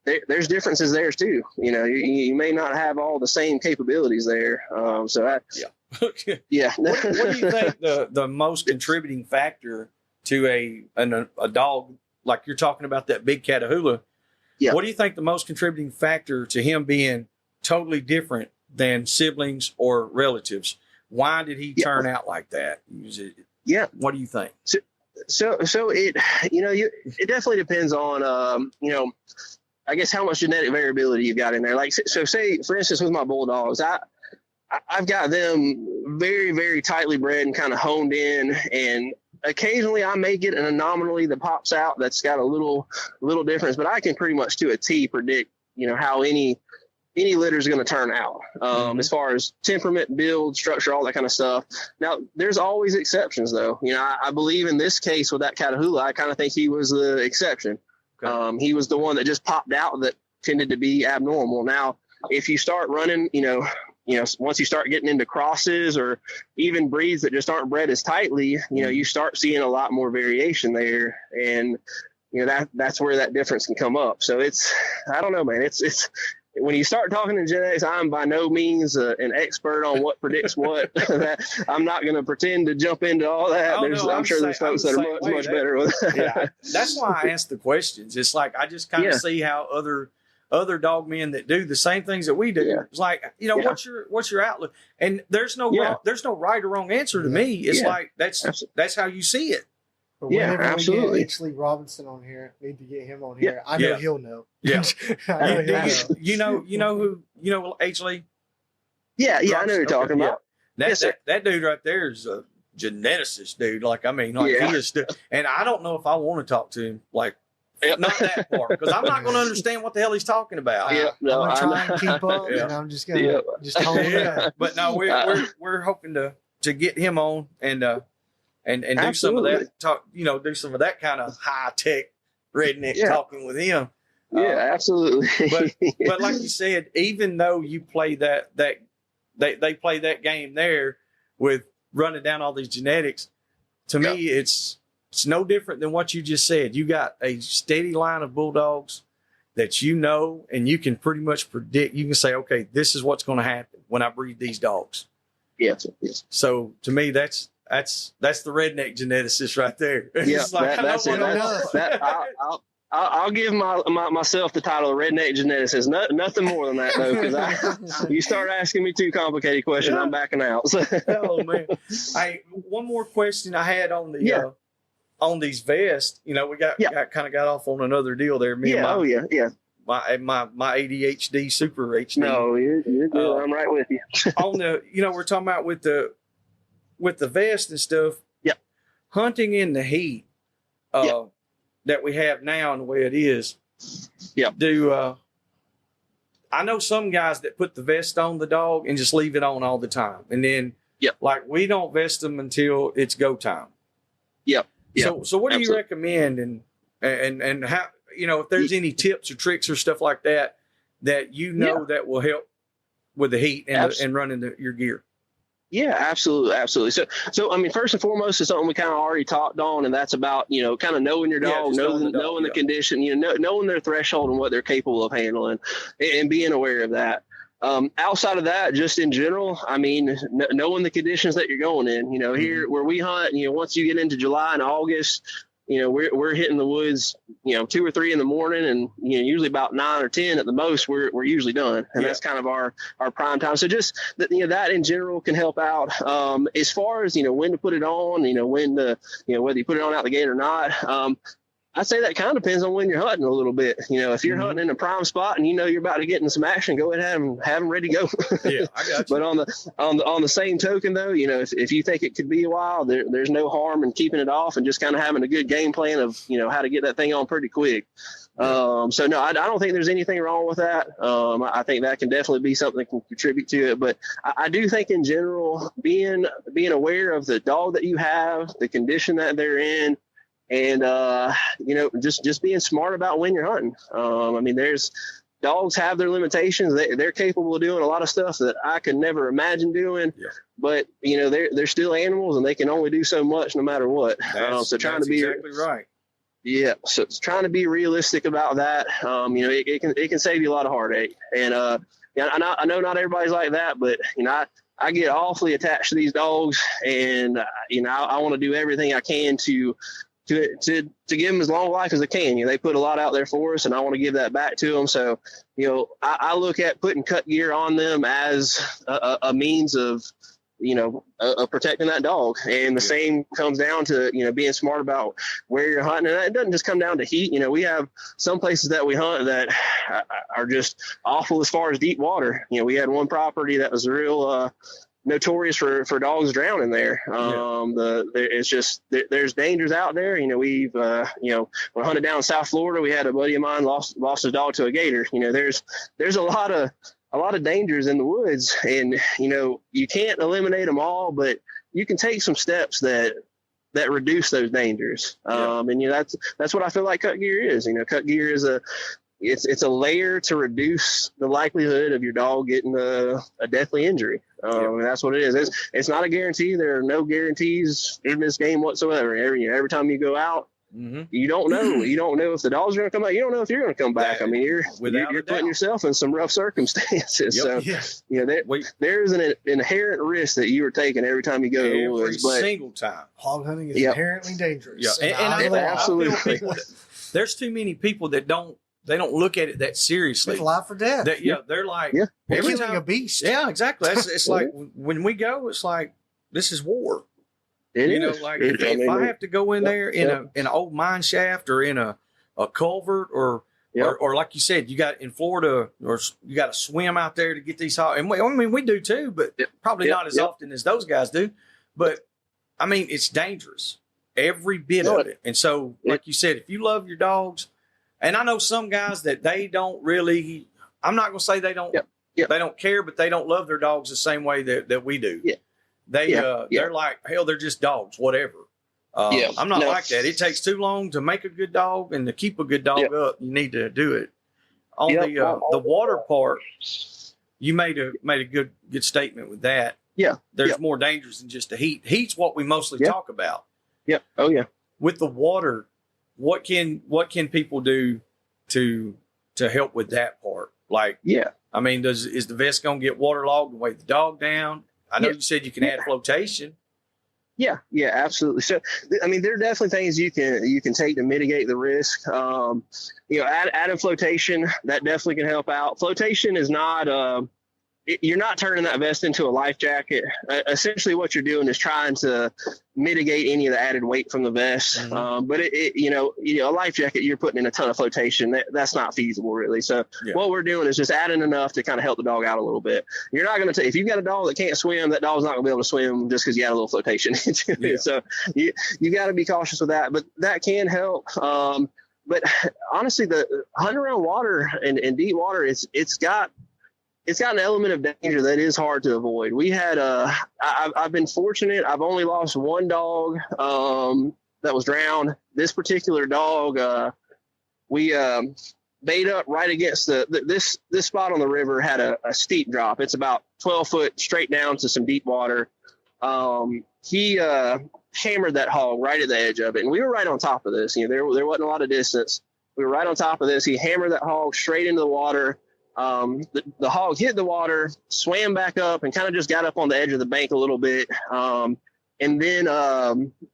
there's differences there too. You may not have all the same capabilities there. What do you think the most contributing factor to a dog, like you're talking about that big Catahoula? Yeah. What do you think the most contributing factor to him being totally different than siblings or relatives? Why did he turn out like that? What do you think? So it it definitely depends on I guess how much genetic variability you've got in there. Like so say for instance with my bulldogs, I've got them very, very tightly bred and kind of honed in, and occasionally I may get an anomaly that pops out that's got a little difference, but I can pretty much to a T predict how any litter is going to turn out as far as temperament, build, structure, all that kind of stuff. Now, there's always exceptions, though. I believe in this case with that Catahoula, I kind of think he was the exception. Okay. He was the one that just popped out that tended to be abnormal. Now, if you start running, once you start getting into crosses or even breeds that just aren't bred as tightly, you start seeing a lot more variation there. And, that's where that difference can come up. So I don't know, man. It's when you start talking in genetics, I'm by no means an expert on what predicts what. I'm not going to pretend to jump into all that. I'm sure there's folks that are much better with that. Yeah, that's why I ask the questions. It's like I just kind of see how other dog men that do the same things that we do. Yeah. It's like, what's your outlook? And there's no right or wrong answer to me. It's like that's how you see it. But whenever we get H. Lee Robinson on here, need to get him on here. I know he'll know. Yeah. You know H. Lee? Yeah, I know who you're talking about. That dude right there is geneticist, dude. Like, I mean, like he is, and I don't know if I want to talk to him. Like, not that part, because I'm not going to understand what the hell he's talking about. I'm gonna try and keep up, and I'm just gonna just hold it. But no, we're hoping to get him on and do some of that talk. Do some of that kind of high tech redneck talking with him. Yeah, absolutely. but like you said, even though you play that they play that game there with running down all these genetics, to me it's no different than what you just said. You got a steady line of bulldogs that and you can pretty much predict. You can say, okay, this is what's going to happen when I breed these dogs. Yes. So to me, that's the redneck geneticist right there. Yeah, like, that's it. I'll give myself the title of redneck geneticist. Nothing more than that, though, because you start asking me too complicated questions, I'm backing out. So. Oh man! Hey, one more question I had on the on these vests. We got off on another deal there. Me and my ADHD super HD. No, you're good. I'm right with you. On the we're talking about with the vest and stuff. Yeah. Hunting in the heat. That we have now and the way it is. Yeah. I know some guys that put the vest on the dog and just leave it on all the time. And then like we don't vest them until it's go time. Yep. So what do you recommend and how if there's any tips or tricks or stuff like that that that will help with the heat and running your gear? Yeah, absolutely. So I mean, first and foremost, it's something we kind of already talked on, and that's about kind of knowing your dog, knowing the condition, knowing their threshold and what they're capable of handling, and being aware of that. Outside of that, just in general, I mean, knowing the conditions that you're going in. Here where we hunt, once you get into July and August, we're hitting the woods, 2 or 3 in the morning, and usually about 9 or 10 at the most, we're usually done, and that's kind of our prime time. So just that in general can help out. As far as when to put it on, when to whether you put it on out the gate or not. I'd say that kind of depends on when you're hunting a little bit. If you're hunting in a prime spot and you're about to get into some action, go ahead and have them ready to go. Yeah, I got you. But on the same token, though, if you think it could be a while, there's no harm in keeping it off and just kind of having a good game plan of how to get that thing on pretty quick. So no, I don't think there's anything wrong with that. I think that can definitely be something that can contribute to it. But I do think in general, being aware of the dog that you have, the condition that they're in, and just being smart about when you're hunting. I mean, dogs have their limitations. They're capable of doing a lot of stuff that I could never imagine doing. Yeah. But they're still animals, and they can only do so much no matter what. So trying to be exactly right. Yeah, so it's trying to be realistic about that. It can save you a lot of heartache. And I know not everybody's like that, but I get awfully attached to these dogs, and I want to do everything I can to give them as long a life as I can. They put a lot out there for us, and I want to give that back to them. So, I look at putting cut gear on them as a means of protecting that dog. And the same comes down to, being smart about where you're hunting. And it doesn't just come down to heat. We have some places that we hunt that are just awful as far as deep water. We had one property that was real, notorious for dogs drowning there. It's just there's dangers out there. We've we're hunted down in South Florida. We had a buddy of mine lost his dog to a gator. There's a lot of dangers in the woods, and you can't eliminate them all, but you can take some steps that reduce those dangers. And that's what I feel like cut gear is. Cut gear is it's a layer to reduce the likelihood of your dog getting a deathly injury. And that's what it is. It's not a guarantee. There are no guarantees in this game whatsoever. Every time you go out, you don't know. You don't know if the dog's going to come back. You don't know if you're going to come back. I mean, you're putting yourself in some rough circumstances. There's an inherent risk that you are taking every time you go to the woods. Every single time. Hog hunting is inherently dangerous. Yeah. And absolutely. There's too many people that don't look at it that seriously. It's life or death. They're like, we're every killing time a beast. Yeah, exactly. It's like when we go, it's like this is war. It is. Like if I have to go in there in an old mine shaft or in a culvert or like you said, you got in Florida or you got to swim out there to get these hogs. And we do too, but probably not as often as those guys do. But I mean, it's dangerous, every bit of it. And so, like you said, if you love your dogs, and I know some guys that they don't really, I'm not going to say they don't, they don't care, but they don't love their dogs the same way that we do. Yeah. They're like, hell, they're just dogs, whatever. I'm not like that. It takes too long to make a good dog, and to keep a good dog up, you need to do it. On the water part, you made a good statement with that. Yeah. There's more dangers than just the heat. Heat's what we mostly talk about. Yeah. Oh yeah. With the water, what can people do to help with that part? Like, I mean, is the vest going to get waterlogged and weigh the dog down? I know you said you can add flotation. Yeah, absolutely. So, I mean, there are definitely things you can take to mitigate the risk. Adding flotation, that definitely can help out. Flotation is not, you're not turning that vest into a life jacket. Essentially what you're doing is trying to mitigate any of the added weight from the vest. Mm-hmm. But a life jacket, you're putting in a ton of flotation. That's not feasible really. So what we're doing is just adding enough to kind of help the dog out a little bit. You're not going to if you've got a dog that can't swim, that dog's not going to be able to swim just because you add a little flotation into it. So you got to be cautious with that, but that can help. But honestly, the hunting around water and deep water, it's got an element of danger that is hard to avoid. We had I've been fortunate. I've only lost one dog that was drowned. This particular dog, we bait up right against this spot on the river had a steep drop. It's about 12 foot straight down to some deep water. He hammered that hog right at the edge of it, and we were right on top of this. There wasn't a lot of distance. We were right on top of this. He hammered that hog straight into the water. The hog hit the water, swam back up, and kind of just got up on the edge of the bank a little bit. And then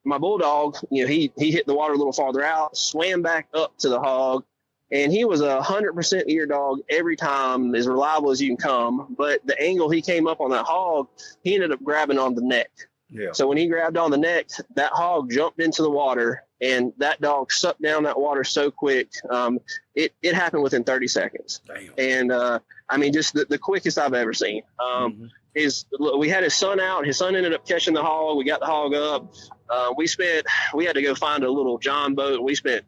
my bulldog, he hit the water a little farther out, swam back up to the hog, and he was 100% ear dog every time, as reliable as you can come. But the angle he came up on that hog, he ended up grabbing on the neck. Yeah. So when he grabbed on the neck, that hog jumped into the water, and that dog sucked down that water so quick. It happened within 30 seconds. Damn. And I mean, just the quickest I've ever seen. We had his son out. His son ended up catching the hog. We got the hog up. We had to go find a little John boat. We spent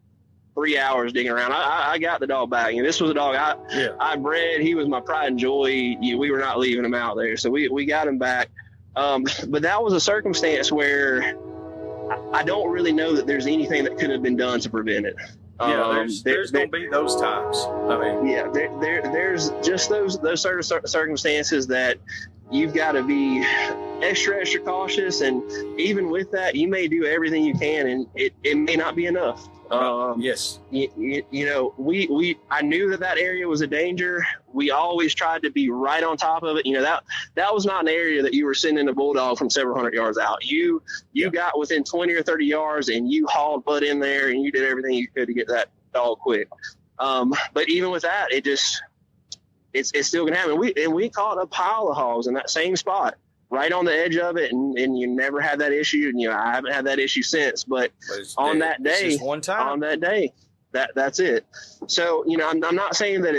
3 hours digging around. I got the dog back. This was a dog I bred. He was my pride and joy. We were not leaving him out there. So we got him back. But that was a circumstance where I don't really know that there's anything that could have been done to prevent it. There's going to be those times. I mean, there's just those certain circumstances that you've got to be extra cautious. And even with that, you may do everything you can, and it may not be enough. Yes. I knew that area was a danger. We always tried to be right on top of it. That was not an area that you were sending a bulldog from several hundred yards out. You got within 20 or 30 yards and you hauled butt in there and you did everything you could to get that dog quick. But even with that, it's still gonna happen. We caught a pile of hogs in that same spot, right on the edge of it, and you never had that issue, and I haven't had that issue since. But on that day, that's it. So I'm not saying that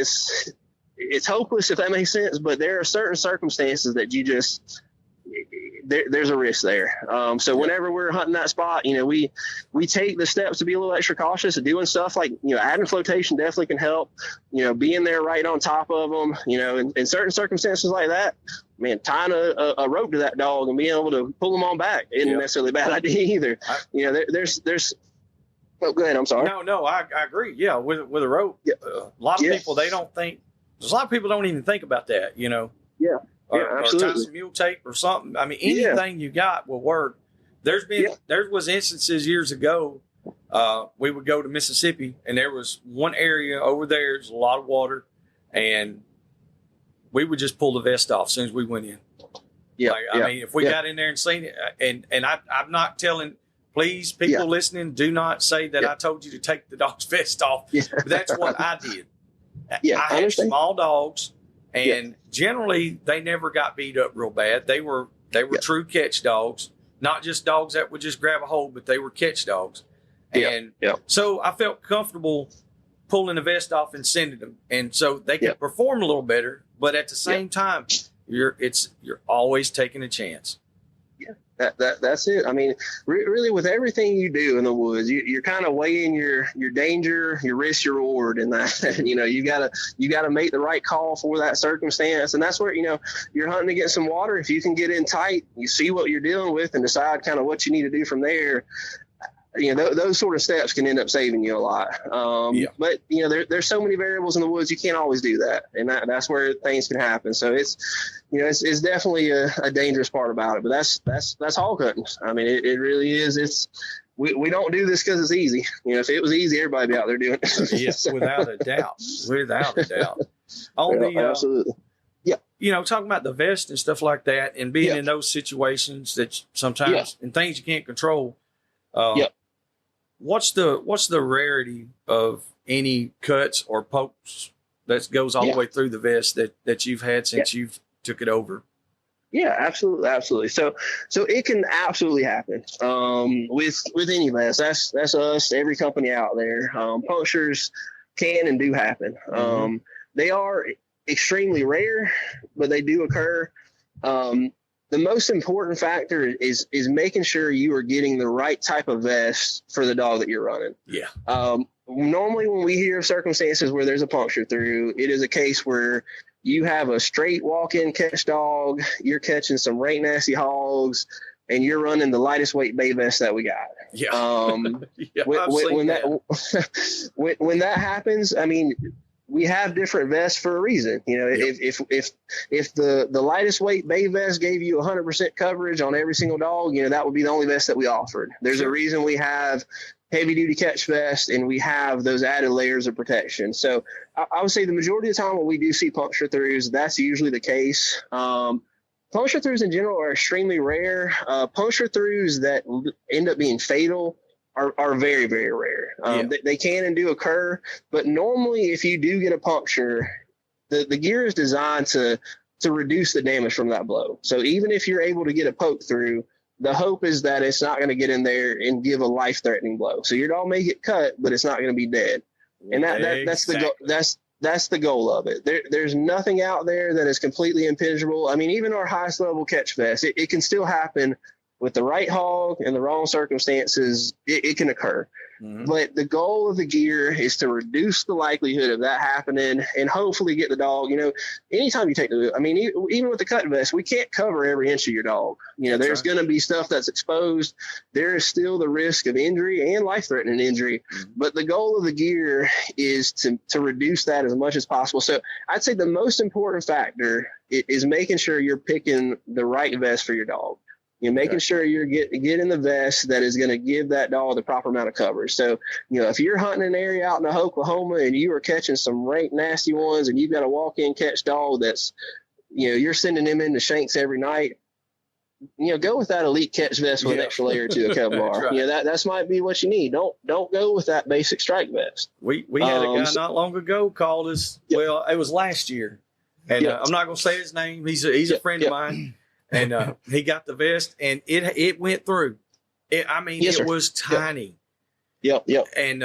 it's hopeless, if that makes sense, but there are certain circumstances that you just there's a risk there. So whenever we're hunting that spot, we take the steps to be a little extra cautious of doing stuff like, adding flotation definitely can help, being there right on top of them, in certain circumstances like that, man, tying a rope to that dog and being able to pull them on back isn't necessarily a bad idea either. There's oh, go ahead. I'm sorry. No, I agree. Yeah. With a rope, a lot of people, there's a lot of people don't even think about that, Yeah. Or tie some mule tape or something. I mean, anything you got will work. There was instances years ago. We would go to Mississippi, and there was one area over there. There's a lot of water, and we would just pull the vest off as soon as we went in. Yeah, I mean, if we got in there and seen it, and I'm not telling. Please, people listening, do not say that I told you to take the dog's vest off. Yeah. But that's what I did. I had small dogs. And generally, they never got beat up real bad. They were true catch dogs, not just dogs that would just grab a hold, but they were catch dogs. And so I felt comfortable pulling the vest off and sending them, and so they could perform a little better. But at the same time, you're always taking a chance. That's it. I mean, really, with everything you do in the woods, you're kind of weighing your danger, your risk, your reward, and that you gotta make the right call for that circumstance, and that's where you're hunting to get some water. If you can get in tight, you see what you're dealing with, and decide kind of what you need to do from there. Those sort of steps can end up saving you a lot. But there's so many variables in the woods, you can't always do that, and that's where things can happen. So it's definitely a dangerous part about it. But that's hog hunting. I mean, it really is. We don't do this because it's easy. If it was easy, everybody would be out there doing it. Yes, without a doubt. On absolutely. Talking about the vest and stuff like that, and being in those situations that sometimes and things you can't control. What's the rarity of any cuts or pokes that goes all the way through the vest that you've had since you've took it over? Yeah, absolutely. So it can absolutely happen with any vest. That's us, every company out there. Punctures can and do happen. They are extremely rare, but they do occur. The most important factor is making sure you are getting the right type of vest for the dog that you're running. Yeah. Normally when we hear of circumstances where there's a puncture through, it is a case where you have a straight walk-in catch dog, you're catching some rank nasty hogs, and you're running the lightest weight bay vest that we got. Yeah. When that happens, I mean, we have different vests for a reason. If the lightest weight bay vest gave you 100% coverage on every single dog, that would be the only vest that we offered. There's a reason we have heavy duty catch vest and we have those added layers of protection. So I would say the majority of the time when we do see puncture throughs, that's usually the case. Puncture throughs in general are extremely rare. Puncture throughs that end up being fatal are very, very rare. They can and do occur, but normally if you do get a puncture, the gear is designed to reduce the damage from that blow. So even if you're able to get a poke through, the hope is that it's not going to get in there and give a life-threatening blow. So your dog may get cut, but it's not going to be dead. And that's the goal. That's the goal of it. There's nothing out there that is completely impenetrable. I mean, even our highest level catch vest, it can still happen. With the right hog and the wrong circumstances, it can occur. But the goal of the gear is to reduce the likelihood of that happening and hopefully get the dog, anytime you take even with the cut vest, we can't cover every inch of your dog. There's going to be stuff that's exposed. There is still the risk of injury and life-threatening injury. But the goal of the gear is to reduce that as much as possible. So I'd say the most important factor is making sure you're picking the right vest for your dog. You're making sure you're getting the vest that is going to give that dog the proper amount of coverage. So, if you're hunting an area out in Oklahoma and you are catching some rank nasty ones and you've got a walk-in catch dog that's, you're sending them into shanks every night, go with that elite catch vest with an extra layer or two of Kevlar. Right. That's might be what you need. Don't go with that basic strike vest. We had a guy not long ago called us. Well, it was last year, and I'm not going to say his name. He's a friend of mine. And he got the vest, and it went through. It was tiny. Yep. And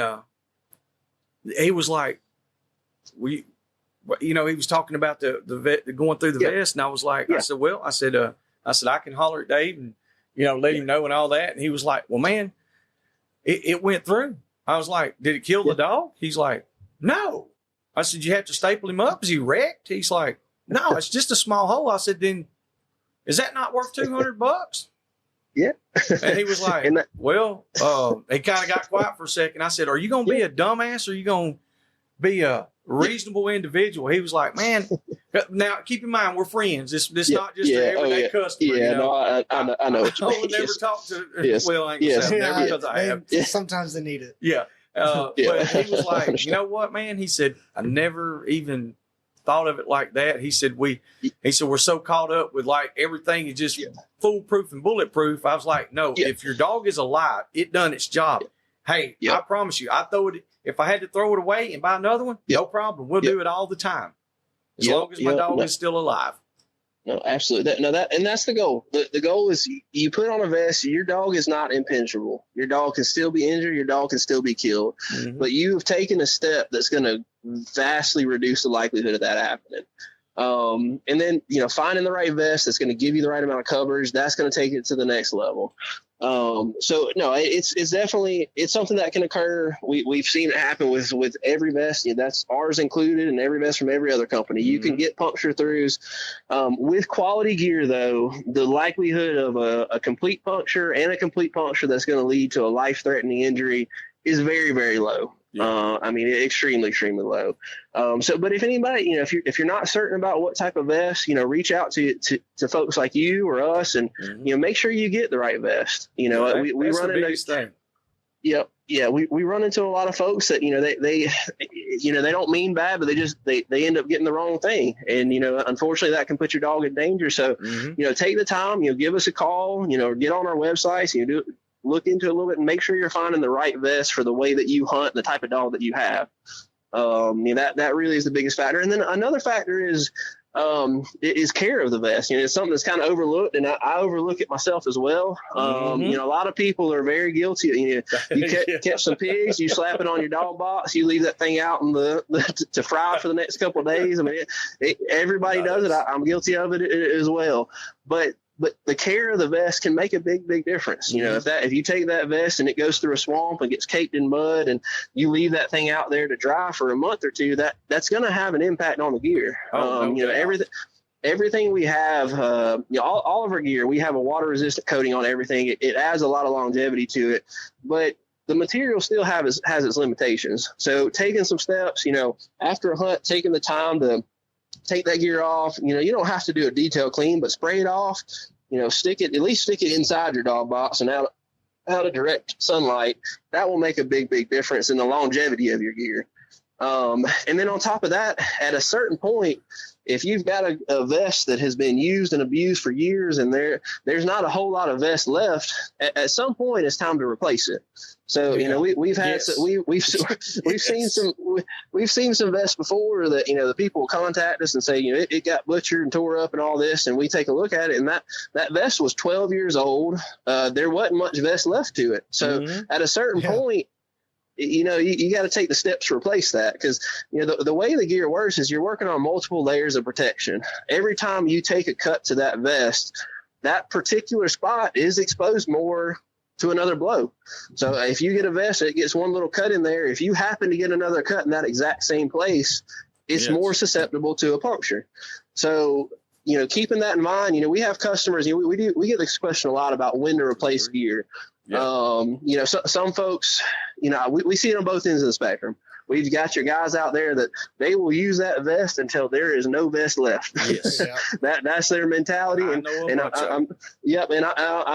he was like, he was talking about the going through the vest, and I was like, I said, I can holler at Dave and let him know and all that. And he was like, well, man, it went through. I was like, did it kill the dog? He's like, no. I said, you have to staple him up. Is he wrecked? He's like, no, it's just a small hole. I said, then. Is that not worth $200? Yeah. And he was like, he kind of got quiet for a second. I said, are you going to be a dumbass or are you going to be a reasonable individual? He was like, man, now keep in mind, we're friends. This not just an everyday customer. Yeah, no, I know what you mean. I would never talk to, well, I ain't gonna say never because I have. Sometimes they need it. Yeah. But he was like, you know what, man? He said, I never even thought of it like that. He said we're so caught up with like everything is just foolproof and bulletproof. I was like, no, if your dog is alive, it done its job. Hey, I promise you, if I had to throw it away and buy another one, no problem. We'll do it all the time. As long as my dog is still alive. No, absolutely. And that's the goal. The goal is you put on a vest, your dog is not impenetrable. Your dog can still be injured. Your dog can still be killed. But you have taken a step that's going to vastly reduce the likelihood of that happening. And then, finding the right vest that's going to give you the right amount of coverage, that's going to take it to the next level. So no, it's definitely, it's something that can occur. We've seen it happen with every vest. That's ours included, and every vest from every other company. You can get puncture throughs. With quality gear, though, the likelihood of a complete puncture and a complete puncture that's going to lead to a life-threatening injury is very, very low. Yeah. Extremely, extremely low. But if anybody, if you're not certain about what type of vest, reach out to folks like you or us, and make sure you get the right vest. We run into thing. Yep. Yeah. We run into a lot of folks that, they don't mean bad, but they end up getting the wrong thing. And, unfortunately that can put your dog in danger. So, take the time, give us a call, or get on our website, look into it a little bit and make sure you're finding the right vest for the way that you hunt and the type of dog that you have. That really is the biggest factor. And then another factor is care of the vest. It's something that's kind of overlooked, and I overlook it myself as well. A lot of people are very guilty. You catch some pigs, you slap it on your dog box, you leave that thing out in to fry for the next couple of days. Everybody does it. I'm guilty of it as well. But the care of the vest can make a big, big difference. If you take that vest and it goes through a swamp and gets caked in mud, and you leave that thing out there to dry for a month or two, that's going to have an impact on the gear. Everything we have, all of our gear, we have a water resistant coating on everything. It adds a lot of longevity to it, but the material still has its limitations. So taking some steps, after a hunt, taking the time to take that gear off. You don't have to do a detailed clean, but spray it off. Stick it inside your dog box and out of direct sunlight. That will make a big, big difference in the longevity of your gear. And then on top of that, at a certain point, if you've got a vest that has been used and abused for years, and there's not a whole lot of vest left, at some point it's time to replace it. So we've seen some vests before that the people will contact us and say it got butchered and tore up and all this, and we take a look at it, and that vest was 12 years old. There wasn't much vest left to it. So at a certain point, you got to take the steps to replace that, because the way the gear works is you're working on multiple layers of protection. Every time you take a cut to that vest, that particular spot is exposed more to another blow. So if you get a vest, it gets one little cut in there. If you happen to get another cut in that exact same place, it's more susceptible to a puncture. So keeping that in mind, we have customers, we get this question a lot about when to replace gear. Yeah. Some folks, we see it on both ends of the spectrum. We've got your guys out there that they will use that vest until there is no vest left. Yes. That's their mentality. I'm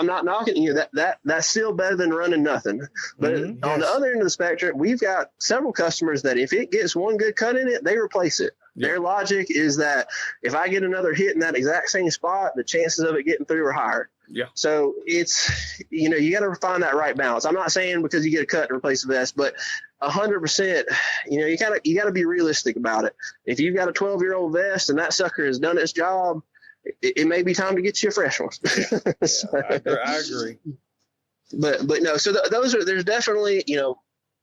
not knocking you. That's still better than running nothing. But on the other end of the spectrum, we've got several customers that if it gets one good cut in it, they replace it. Yeah. Their logic is that if I get another hit in that exact same spot, the chances of it getting through are higher. Yeah. So it's, you got to find that right balance. I'm not saying because you get a cut and replace the vest, but 100%, you got to be realistic about it. If you've got a 12-year-old vest and that sucker has done its job, it may be time to get you a fresh one. I agree. But no, so there's definitely,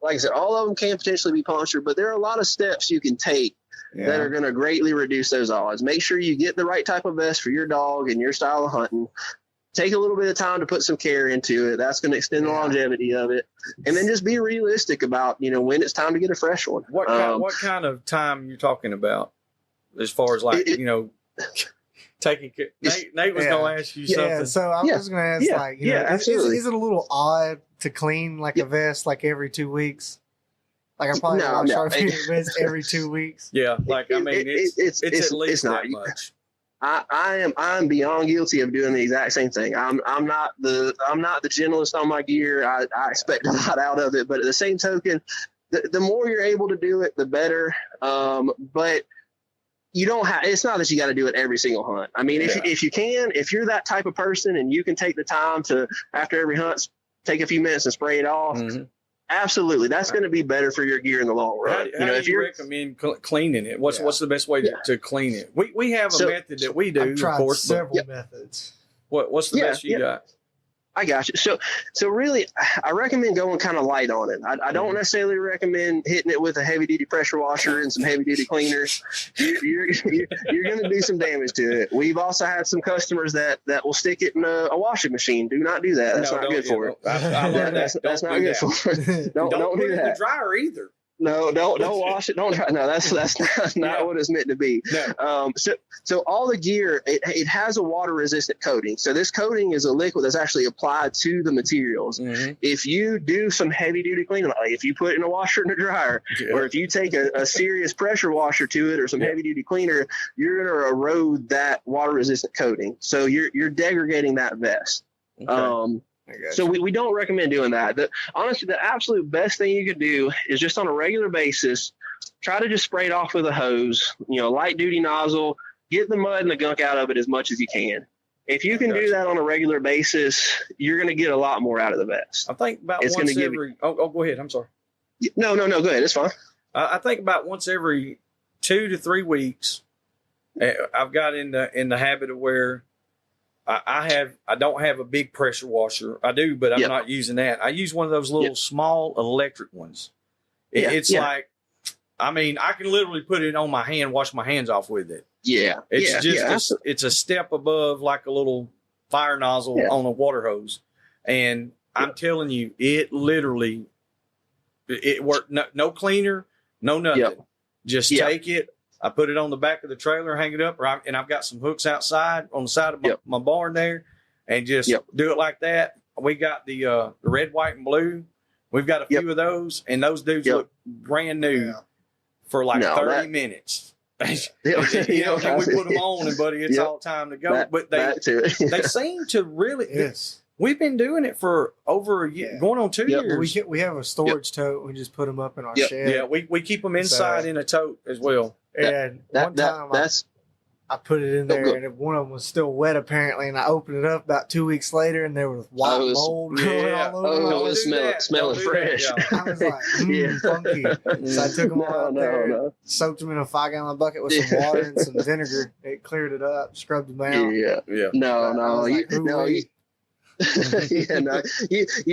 like I said, all of them can potentially be punctured, but there are a lot of steps you can take that are going to greatly reduce those odds. Make sure you get the right type of vest for your dog and your style of hunting. Take a little bit of time to put some care into it. That's going to extend the longevity of it. And then just be realistic about, when it's time to get a fresh one. What kind of time you talking about as far as taking care? Nate was going to ask you something. Yeah, so I was going to ask, is it a little odd to clean a vest every 2 weeks? I'm probably trying to clean a vest every 2 weeks. Yeah, it's at least that much. I'm beyond guilty of doing the exact same thing. I'm not the gentlest on my gear. I expect a lot out of it, but at the same token, the more you're able to do it, the better. But you don't have. It's not that you got to do it every single hunt. If you can, if you're that type of person and you can take the time to after every hunt, take a few minutes and spray it off. Mm-hmm. Absolutely, that's going to be better for your gear in the long run. How do you recommend cleaning it? What's the best way to clean it? We have a method that we do. I've tried of course, several methods. What's the best you got? I got you. So really, I recommend going kind of light on it. I don't necessarily recommend hitting it with a heavy duty pressure washer and some heavy duty cleaners. You're going to do some damage to it. We've also had some customers that will stick it in a washing machine. Do not do that. That's not good for it. That's not good for it. Don't do that. In the dryer either. No, don't wash it. Don't try. No, that's not what it's meant to be. No. So all the gear, it has a water resistant coating. So this coating is a liquid that's actually applied to the materials. Mm-hmm. If you do some heavy duty cleaning, like if you put it in a washer and a dryer, or if you take a serious pressure washer to it or some heavy duty cleaner, you're going to erode that water resistant coating. So you're degrading that vest. Okay. So we don't recommend doing that. Honestly, the absolute best thing you could do is just on a regular basis, try to just spray it off with a hose, light duty nozzle, get the mud and the gunk out of it as much as you can. If you can do that on a regular basis, you're going to get a lot more out of the vest. I think about once every, go ahead. I'm sorry. No, go ahead. It's fine. I think about once every 2 to 3 weeks, I've got in the habit of where I don't have a big pressure washer. I do, but I'm not using that. I use one of those little small electric ones. It's like, I can literally put it on my hand, wash my hands off with it. Yeah. It's a step above like a little fire nozzle on a water hose. And I'm telling you, it literally, it worked. No cleaner, no nothing. Just take it. I put it on the back of the trailer, hang it up, and I've got some hooks outside on the side of my barn there, and just do it like that. We got the red, white, and blue. We've got a few of those, and those dudes look brand new for like 30 minutes. And we put them on, and buddy, it's all time to go. But they seem to really. We've been doing it for over a year, going on 2 years. We have a storage tote. We just put them up in our shed. Yeah, we keep them inside in a tote as well. And one time I put it in there, and one of them was still wet apparently, and I opened it up about 2 weeks later, and there was white mold growing all over. It was smelling fresh. I was like, funky. So I took them all out there, soaked them in a 5-gallon bucket with some water and some vinegar. It cleared it up, scrubbed them out. You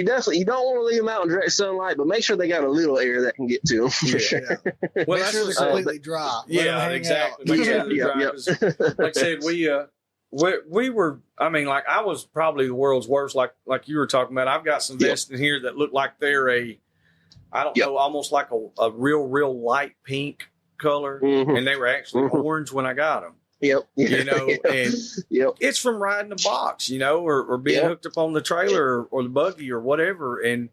definitely, you don't want to leave them out in direct sunlight, but make sure they got a little air that can get to them for sure. Well, make sure they're completely dry. Exactly. Make sure they're dry. Like I said, we were. I was probably the world's worst. Like you were talking about. I've got some vests in here that look like they're almost like a real light pink color, and they were actually orange when I got them. And it's from riding the box, or being hooked up on the trailer or the buggy or whatever. And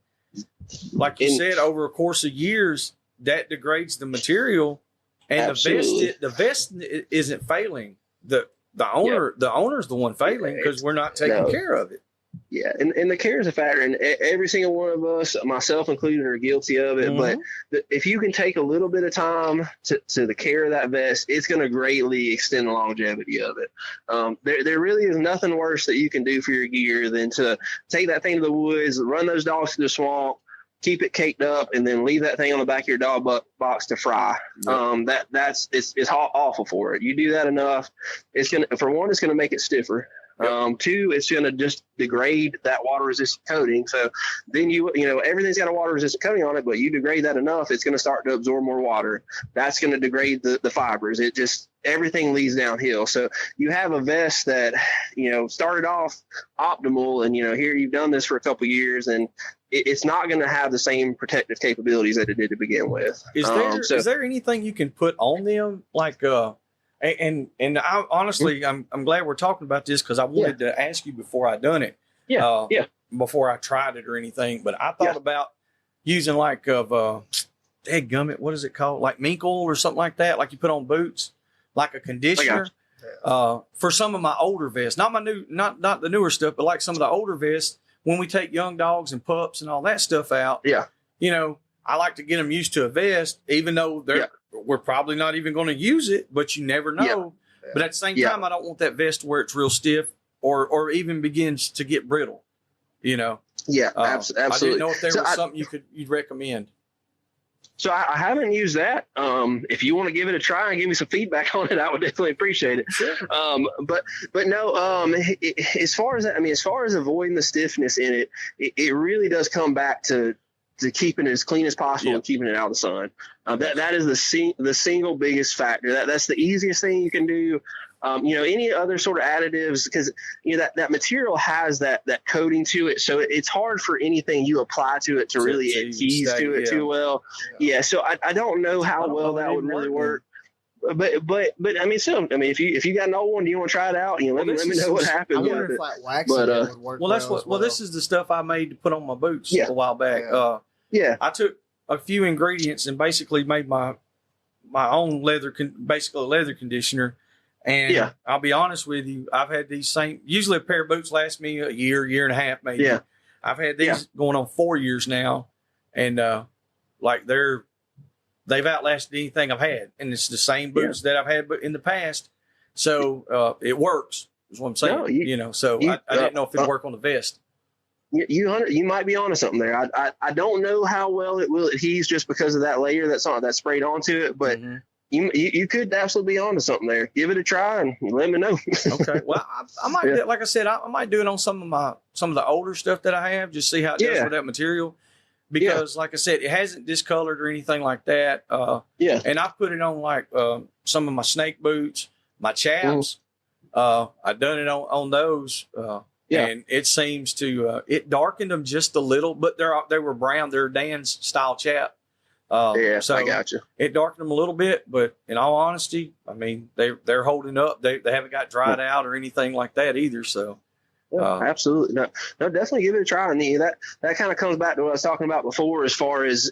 like you said, over a course of years, that degrades the material, and the vest isn't failing. The owner's the one failing because we're not taking care of it. Yeah, and the care is a factor, and every single one of us, myself included, are guilty of it. But if you can take a little bit of time to the care of that vest, it's going to greatly extend the longevity of it. There really is nothing worse that you can do for your gear than to take that thing to the woods, run those dogs to the swamp, keep it caked up, and then leave that thing on the back of your dog box to fry. It's awful for it. You do that enough, it's gonna make it stiffer. Two, it's going to just degrade that water resistant coating. So then everything's got a water resistant coating on it, but you degrade that enough, it's going to start to absorb more water. That's going to degrade the fibers. Everything leads downhill. So you have a vest that, started off optimal, and, here you've done this for a couple of years, and it's not going to have the same protective capabilities that it did to begin with. Is there anything you can put on them? Like, And I honestly, I'm glad we're talking about this because I wanted to ask you before I done it. Before I tried it or anything. But I thought about using dadgummit, what is it called? Like mink oil or something like that, like you put on boots, like a conditioner. For some of my older vests, not the newer stuff, but like some of the older vests, when we take young dogs and pups and all that stuff out. I like to get them used to a vest, even though we're probably not even going to use it, but you never know. But at the same time, I don't want that vest where it's real stiff or even begins to get brittle, absolutely. I didn't know if there was something you'd recommend. So I haven't used that. If you want to give it a try and give me some feedback on it, I would definitely appreciate it. Sure. But no, as far as avoiding the stiffness in it, it really does come back to keeping it as clean as possible and keeping it out of the sun. That is the single biggest factor. That's the easiest thing you can do. Any other sort of additives, because that material has that coating to it, so it's hard for anything you apply to it to really adhere to it too well. Yeah, so I don't know how well that would really work. But I mean, still, I mean, if you got an old one, do you want to try it out? Let me know what happens. I wonder if like waxing it would work. Well, this is the stuff I made to put on my boots a while back. I took a few ingredients and basically made my own leather conditioner. And I'll be honest with you, I've had these usually a pair of boots lasts me a year and a half, maybe. Yeah. I've had these going on 4 years now. And they've outlasted anything I've had. And it's the same boots that I've had in the past. So it works, is what I'm saying. I didn't know if it'd work on the vest. You might be onto something there. I don't know how well it will adhere just because of that layer that's sprayed onto it, but you could absolutely be onto something there. Give it a try and let me know. Okay. Well, I might, like I said, I might do it on some of the older stuff that I have, just see how it does with that material. Because, like I said, it hasn't discolored or anything like that. And I put it on like some of my snake boots, my chaps. I've done it on those. And it seems to it darkened them just a little, but they were brown. They're Dan's style chap. So I got you. It darkened them a little bit, but in all honesty, I mean they're holding up. They haven't got dried out or anything like that either. So absolutely, no, definitely give it a try. And that kind of comes back to what I was talking about before, as far as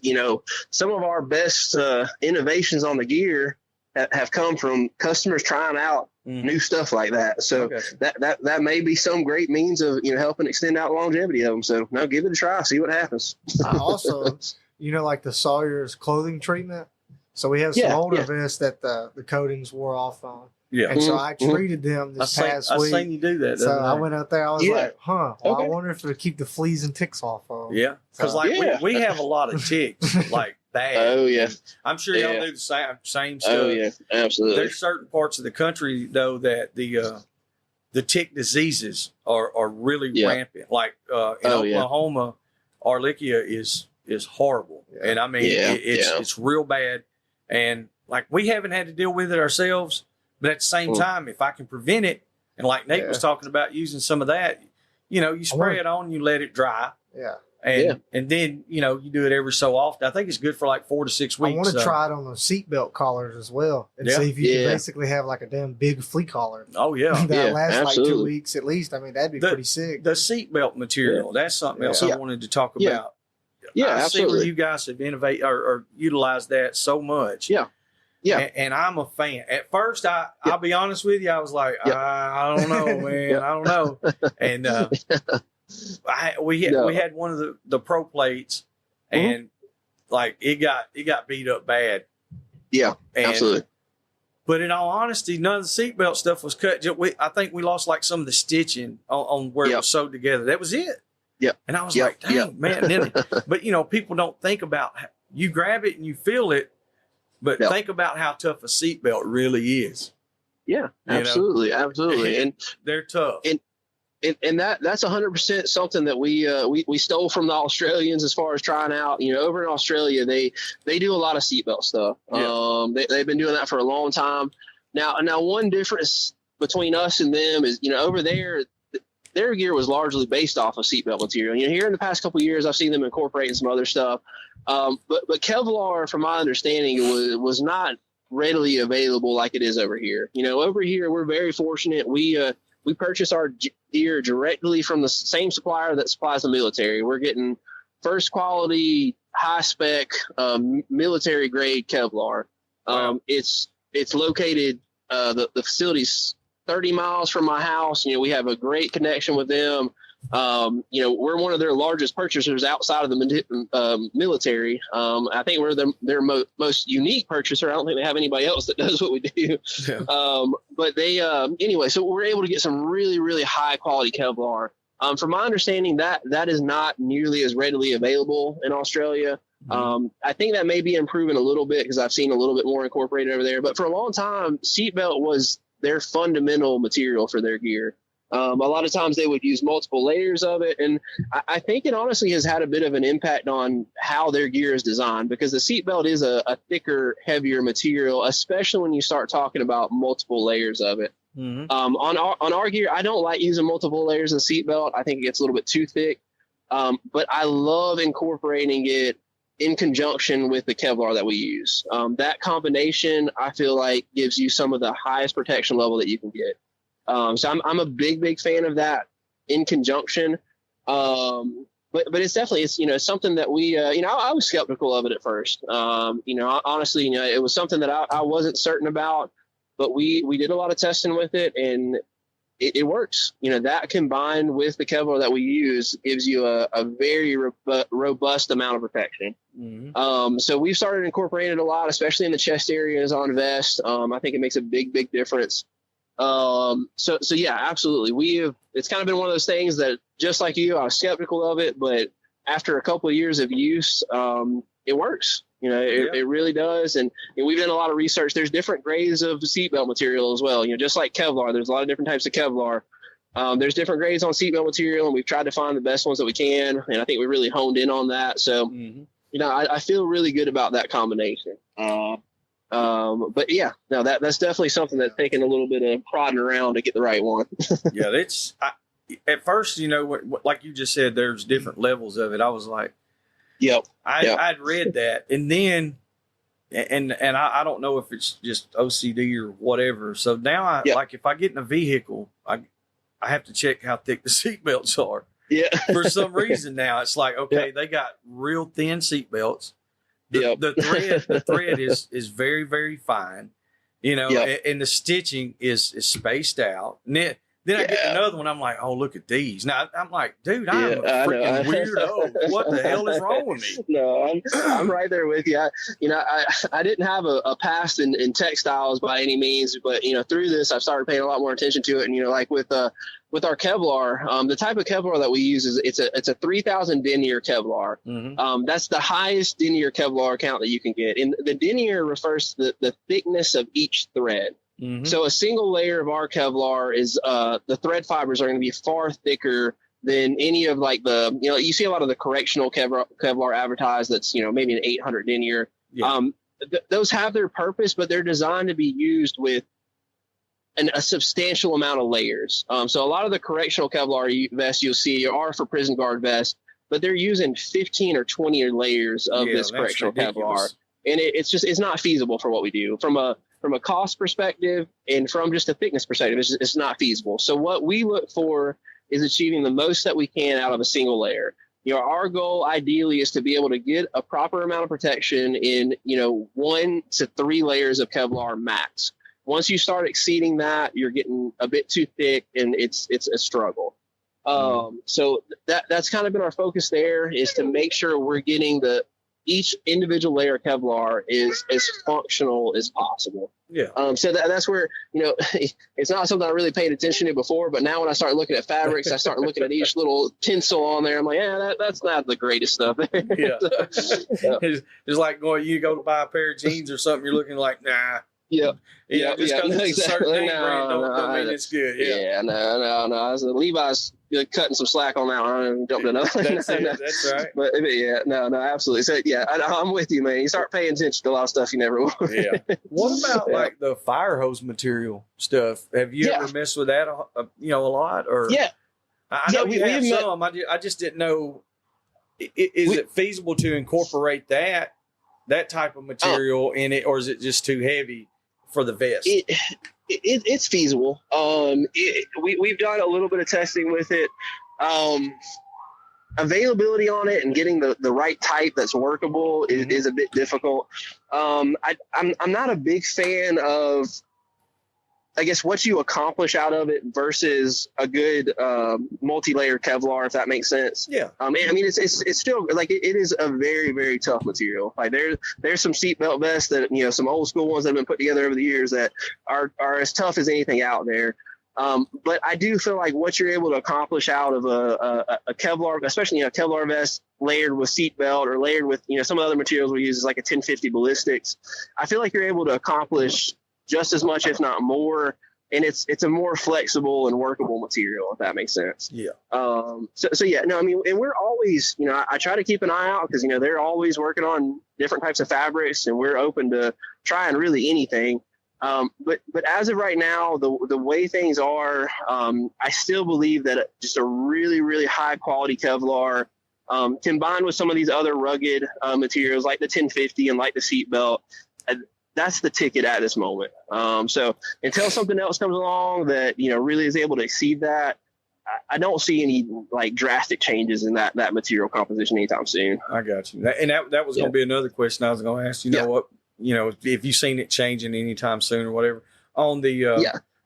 some of our best innovations on the gear have come from customers trying out new stuff like that. So that may be some great means of helping extend out longevity of them. So no, give it a try, see what happens. I also. Like the Sawyer's clothing treatment. So we have some older vests that the coatings wore off on. Yeah. And so I treated them this past week. I seen you do that. So I went out there. I was like, I wonder if it'll keep the fleas and ticks off of them. Yeah. Because we have a lot of ticks like bad. Oh, yeah. I'm sure y'all do the same stuff. Oh, yeah. Absolutely. There's certain parts of the country, though, that the tick diseases are really rampant. Like in Oklahoma, Arlequia is horrible. And I mean, it's real bad. And like, we haven't had to deal with it ourselves, but at the same time, if I can prevent it, and like Nate was talking about using some of that, you spray it on, you let it dry. Yeah. And then, you do it every so often. I think it's good for like 4 to 6 weeks. I want to try it on the seatbelt collars as well and see if you can basically have like a damn big flea collar. Oh, yeah. That lasts like 2 weeks at least. I mean, that'd be pretty sick. The seatbelt material, that's something else I wanted to talk about. Yeah, I absolutely. see where you guys have innovated or utilized that so much. Yeah. And I'm a fan. At first, I'll be honest with you, I was like, I don't know, man. I don't know. And we had one of the pro plates, and like it got beat up bad. Yeah, absolutely. But in all honesty, none of the seatbelt stuff was cut. I think we lost like some of the stitching on where it was sewed together. That was it. Yeah. And I was like, dang, man. But, people don't think about you grab it and you feel it, but think about how tough a seatbelt really is. Yeah, absolutely. Absolutely. And they're tough. And that's 100% something that we stole from the Australians as far as trying out. Over in Australia, they do a lot of seatbelt stuff. Yeah. They've been doing that for a long time. Now one difference between us and them is, over there, their gear was largely based off of seatbelt material. Here in the past couple of years, I've seen them incorporating some other stuff. But Kevlar, from my understanding, was not readily available like it is over here. Over here, we're very fortunate. We purchase our gear directly from the same supplier that supplies the military. We're getting first quality, high spec, military grade Kevlar. Wow. It's located, the facility's 30 miles from my house. We have a great connection with them. We're one of their largest purchasers outside of the military. I think we're their most unique purchaser. I don't think they have anybody else that does what we do. Yeah. But they, anyway, so we're able to get some really, really high quality Kevlar. From my understanding, that is not nearly as readily available in Australia. I think that may be improving a little bit because I've seen a little bit more incorporated over there. But for a long time, seatbelt was their fundamental material for their gear. A lot of times they would use multiple layers of it. And I think it honestly has had a bit of an impact on how their gear is designed, because the seatbelt is a thicker, heavier material, especially when you start talking about multiple layers of it. On our gear, I don't like using multiple layers of seatbelt. I think it gets a little bit too thick. But I love incorporating it in conjunction with the Kevlar that we use. That combination, I feel like, gives you some of the highest protection level that you can get. So I'm a big fan of that in conjunction. But it's definitely, something that we, I was skeptical of it at first. Honestly, it was something that I wasn't certain about, but we did a lot of testing with it, and it works. That combined with the Kevlar that we use gives you a very robust amount of protection. So we've started incorporating it a lot, especially in the chest areas on vest. I think it makes a big difference. So yeah, absolutely. It's kind of been one of those things that, just like you, I was skeptical of it, but after a couple of years of use, it works. It really does. And we've done a lot of research. There's different grades of seatbelt material as well. Just like Kevlar, there's a lot of different types of Kevlar. There's different grades on seatbelt material, and we've tried to find the best ones that we can. And I think we really honed in on that. So, I feel really good about that combination. But yeah, no, that's definitely something that's taken a little bit of prodding around to get the right one. Yeah, at first, like you just said, there's different levels of it. I was like, yep. I'd read that, and then, and I don't know if it's just OCD or whatever. So now like if I get in a vehicle, I have to check how thick the seatbelts are. Yeah. For some reason now it's like, okay, they got real thin seatbelts. The thread is very, very fine, and the stitching is spaced out. And then I get another one. I'm like, oh, look at these. Now I'm like, dude, I'm a freaking weirdo. What the hell is wrong with me? No, I'm right there with you. I didn't have a past in textiles by any means, but through this, I've started paying a lot more attention to it. And like with our Kevlar, the type of Kevlar that we use is it's a 3,000 denier Kevlar. That's the highest denier Kevlar count that you can get. And the denier refers to the thickness of each thread. So a single layer of our Kevlar is the thread fibers are going to be far thicker than any of like you see a lot of the correctional Kevlar advertised that's maybe an 800 denier. Those have their purpose, but they're designed to be used with a substantial amount of layers. So a lot of the correctional Kevlar vests you'll see are for prison guard vests, but they're using 15 or 20 layers of this correctional Kevlar, and it's not feasible for what we do from a cost perspective and from just a thickness perspective. It's not feasible. So what we look for is achieving the most that we can out of a single layer. Our goal ideally is to be able to get a proper amount of protection in 1 to 3 layers of Kevlar max. Once you start exceeding that, you're getting a bit too thick, and it's a struggle. So that's kind of been our focus there, is to make sure we're getting each individual layer of Kevlar is as functional as possible. So that's where, it's not something I really paid attention to before, but now when I start looking at fabrics, I start looking at each little tinsel on there. I'm like, that's not the greatest stuff. It's like you go to buy a pair of jeans or something, you're looking like, nah. Just because it's a certain name brand don't mean it's good. No. So Levi's cutting some slack on that one. Jumped another. That's right. But no, absolutely. So I'm with you, man. You start paying attention to a lot of stuff you never will. What about like the fire hose material stuff? Have you ever messed with that? A lot or I know we have some. I just didn't know. Is it feasible to incorporate that type of material in it, or is it just too heavy for the vest? It's feasible. We've done a little bit of testing with it. Availability on it and getting the right type that's workable is a bit difficult. I'm not a big fan of, I guess, what you accomplish out of it versus a good multi-layer Kevlar, if that makes sense. I mean, it's still like it is a very, very tough material. Like there's some seatbelt vests that some old school ones that have been put together over the years that are as tough as anything out there. But I do feel like what you're able to accomplish out of a Kevlar, especially a Kevlar vest layered with seat belt or layered with some of the other materials we use is like a 1050 ballistics. I feel like you're able to accomplish just as much, if not more. And it's a more flexible and workable material, if that makes sense. Yeah. So yeah, no, I mean, and we're always, I try to keep an eye out because, they're always working on different types of fabrics, and we're open to trying really anything. But as of right now, the way things are, I still believe that just a really, really high quality Kevlar, combined with some of these other rugged materials like the 1050 and like the seat belt, that's the ticket at this moment. So until something else comes along that, really is able to exceed that, I don't see any like drastic changes in that material composition anytime soon. I got you. And that was going to be another question I was going to ask. Know what, if you've seen it changing anytime soon or whatever on the,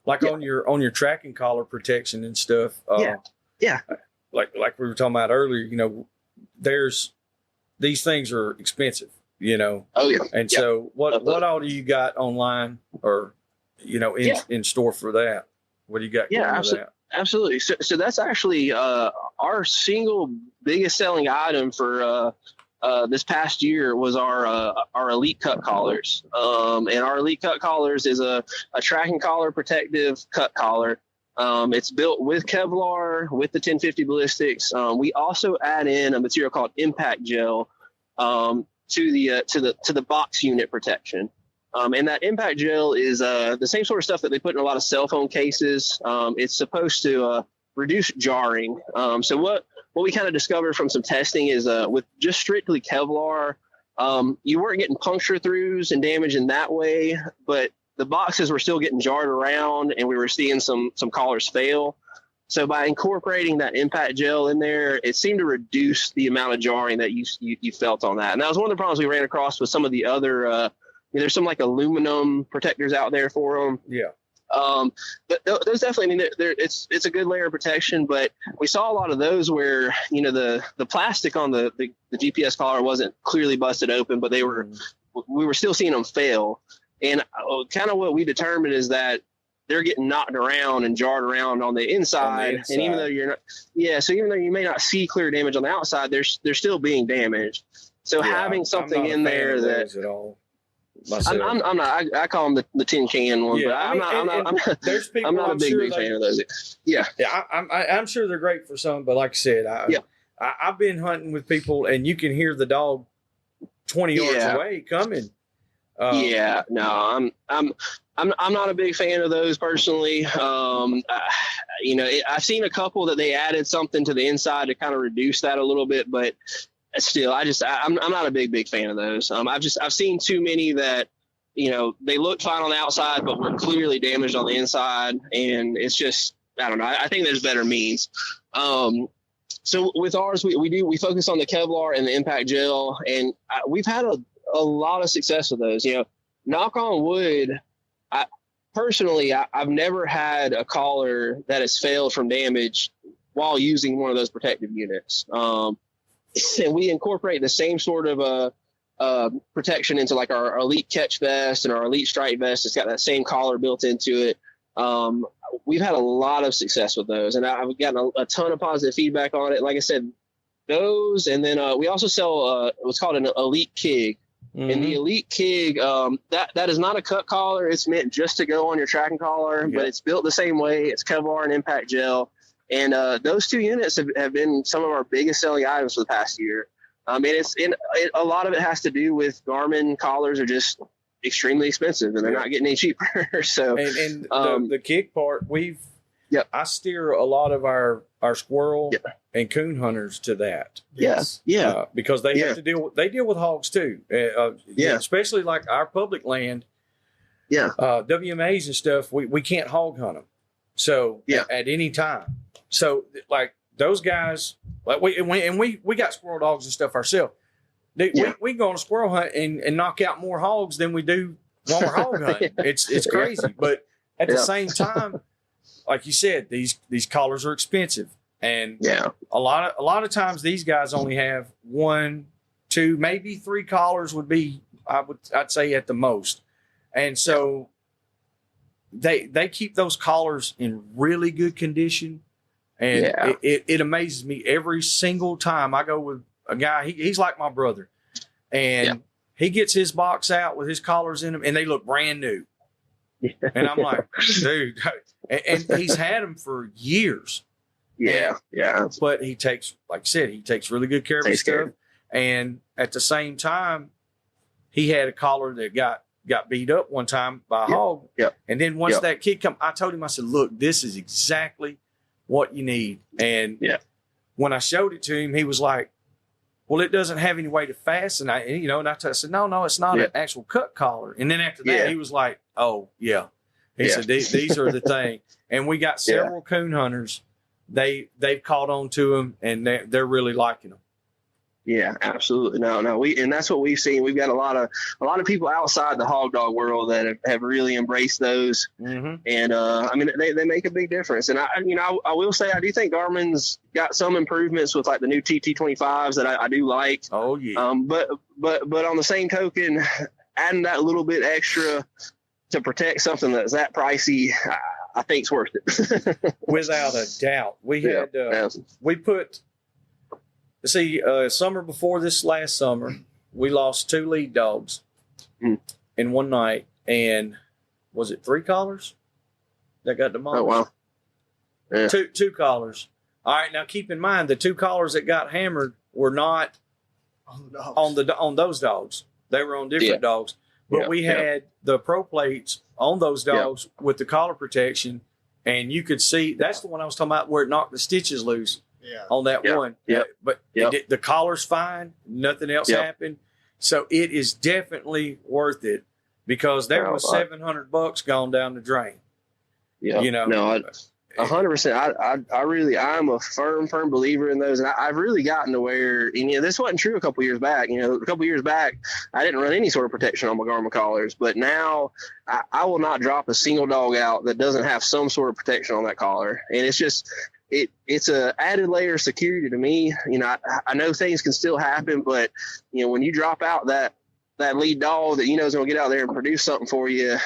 on your tracking collar protection and stuff. Like we were talking about earlier, these things are expensive. Oh yeah. And so what all do you got online or, in store for that? What do you got going with that? Absolutely. So that's actually our single biggest selling item for this past year was our Elite Cut collars. And our Elite Cut collars is a tracking collar protective cut collar. It's built with Kevlar, with the 1050 ballistics. We also add in a material called impact gel to the box unit protection. And that impact gel is the same sort of stuff that they put in a lot of cell phone cases. It's supposed to reduce jarring. So what we kind of discovered from some testing is with just strictly Kevlar, you weren't getting puncture throughs and damage in that way, but the boxes were still getting jarred around, and we were seeing some collars fail. So by incorporating that impact gel in there, it seemed to reduce the amount of jarring that you felt on that. And that was one of the problems we ran across with some of the other, there's some like aluminum protectors out there for them. Yeah. But those definitely, it's a good layer of protection, but we saw a lot of those where, the plastic on the GPS collar wasn't clearly busted open, but we were still seeing them fail. And kind of what we determined is that they're getting knocked around and jarred around on the inside. And even though so even though you may not see clear damage on the outside, they're still being damaged. So having something in there that at all. I'm not. I call them the tin can one, but I'm not. There's people. I'm not a big fan of those. Yeah. I'm sure they're great for some, but like I said, I've been hunting with people, and you can hear the dog 20 yards away coming. No, I'm not a big fan of those personally. I've seen a couple that they added something to the inside to kind of reduce that a little bit, but still, I'm not a big fan of those. I've seen too many that, they look fine on the outside, but were clearly damaged on the inside. And it's just, I don't know. I think there's better means. So with ours, we focus on the Kevlar and the impact gel, and we've had a lot of success with those. Knock on wood, I've never had a collar that has failed from damage while using one of those protective units. And we incorporate the same sort of protection into like our Elite Catch vest and our Elite Strike vest. It's got that same collar built into it. We've had a lot of success with those, and I've gotten a ton of positive feedback on it. Like I said, those, and then we also sell what's called an Elite Kig. Mm-hmm. And the Elite Kig, that is not a cut collar. It's meant just to go on your tracking collar, but it's built the same way. It's Kevlar and impact gel. And those two units have been some of our biggest selling items for the past year. And a lot of it has to do with Garmin collars are just extremely expensive, and they're not getting any cheaper. So the Kig part, I steer a lot of our squirrel and coon hunters to that. Yes. Because they have to deal with hogs too. Especially like our public land. Yeah. WMAs and stuff, we can't hog hunt them. So at any time. So like those guys, like we got squirrel dogs and stuff ourselves. We go on a squirrel hunt and knock out more hogs than we do when we're hog hunting. It's crazy. But at the same time, like you said, these collars are expensive. And a lot of times these guys only have 1, 2, maybe 3 collars would be I'd say at the most. And so they keep those collars in really good condition. And it amazes me every single time I go with a guy. He's like my brother, and he gets his box out with his collars in them, and they look brand new. And I'm like, dude, and he's had them for years. Yeah. But he takes, like I said, he takes really good care of his stuff. And at the same time, he had a collar that got beat up one time by a hog. Yep. And then once that kid come, I told him, I said, look, this is exactly what you need. And when I showed it to him, he was like, well, it doesn't have any way to fasten. I said, no, it's not an actual cut collar. And then after that, he was like, oh yeah. He said, these are the thing. And we got several coon hunters. They've caught on to them, and they're really liking them. Yeah, absolutely. No, and that's what we've seen. We've got a lot of people outside the hog dog world that have really embraced those. Mm-hmm. And I mean, they make a big difference. And I will say, I do think Garmin's got some improvements with like the new TT25s that I do like. Oh yeah. But on the same token, adding that little bit extra to protect something that's that pricey, I think it's worth it. Without a doubt. We had we put. See, summer before this last summer, we lost 2 lead dogs in one night, and was it 3 collars that got demolished? Oh wow! Yeah. Two collars. All right, now keep in mind the 2 collars that got hammered were not on those dogs. They were on different dogs, but we had the pro plates on those dogs with the collar protection, and you could see that's the one I was talking about where it knocked the stitches loose. On that one. But the collar's fine. Nothing else happened. So it is definitely worth it because there was $700 gone down the drain. Yeah. You know. No, 100%. I'm a firm believer in those. And I've really gotten to where, this wasn't true a couple years back. A couple years back, I didn't run any sort of protection on my Garmin collars. But now I will not drop a single dog out that doesn't have some sort of protection on that collar. And it's just, it's a added layer of security to me. I know things can still happen, but when you drop out that lead dog that is going to get out there and produce something for you,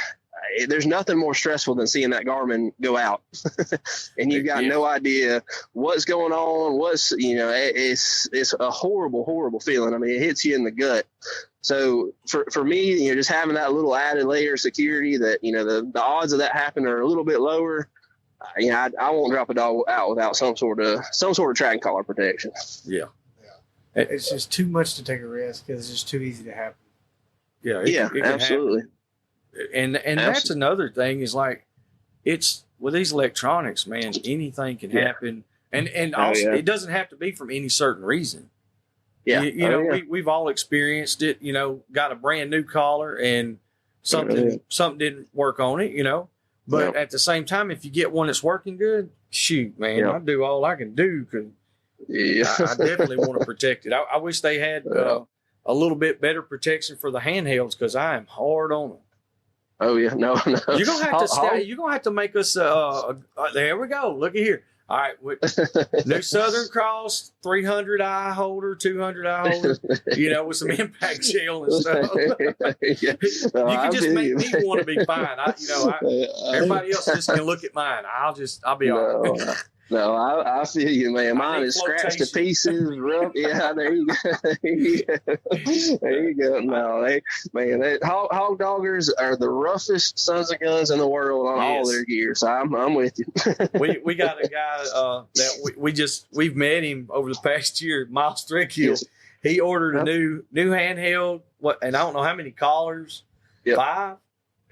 there's nothing more stressful than seeing that Garmin go out and you've got no idea what's going on. It's a horrible feeling. I mean, it hits you in the gut. So for me, just having that little added layer of security that, the odds of that happening are a little bit lower. I won't drop a dog out without some sort of tracking collar protection. Yeah. It's just too much to take a risk because it's just too easy to happen. It absolutely. Happen. And that's another thing is like, it's with these electronics, man, anything can happen. And also it doesn't have to be from any certain reason. Yeah. We've all experienced it, got a brand new collar and something didn't work on it, But at the same time, if you get one that's working good, shoot, man, I'll do all I can do because I definitely want to protect it. I wish they had a little bit better protection for the handhelds because I am hard on them. Oh yeah, no. You're gonna have to you're gonna have to make us. There we go. Look at here. All right, new Southern Cross 300 eye holder, 200 eye holder, with some impact gel and stuff. You can just make me want to be fine. Everybody else just can look at mine. I'll be all right. No, I feel you, man. Mine is scratched to pieces. Rough. Yeah, there you go. There you go. No, hog doggers are the roughest sons of guns in the world on all their gear. So I'm with you. we got a guy that we've met him over the past year, Miles Thrickhill. Yes. He ordered a new handheld. And I don't know how many collars. 5.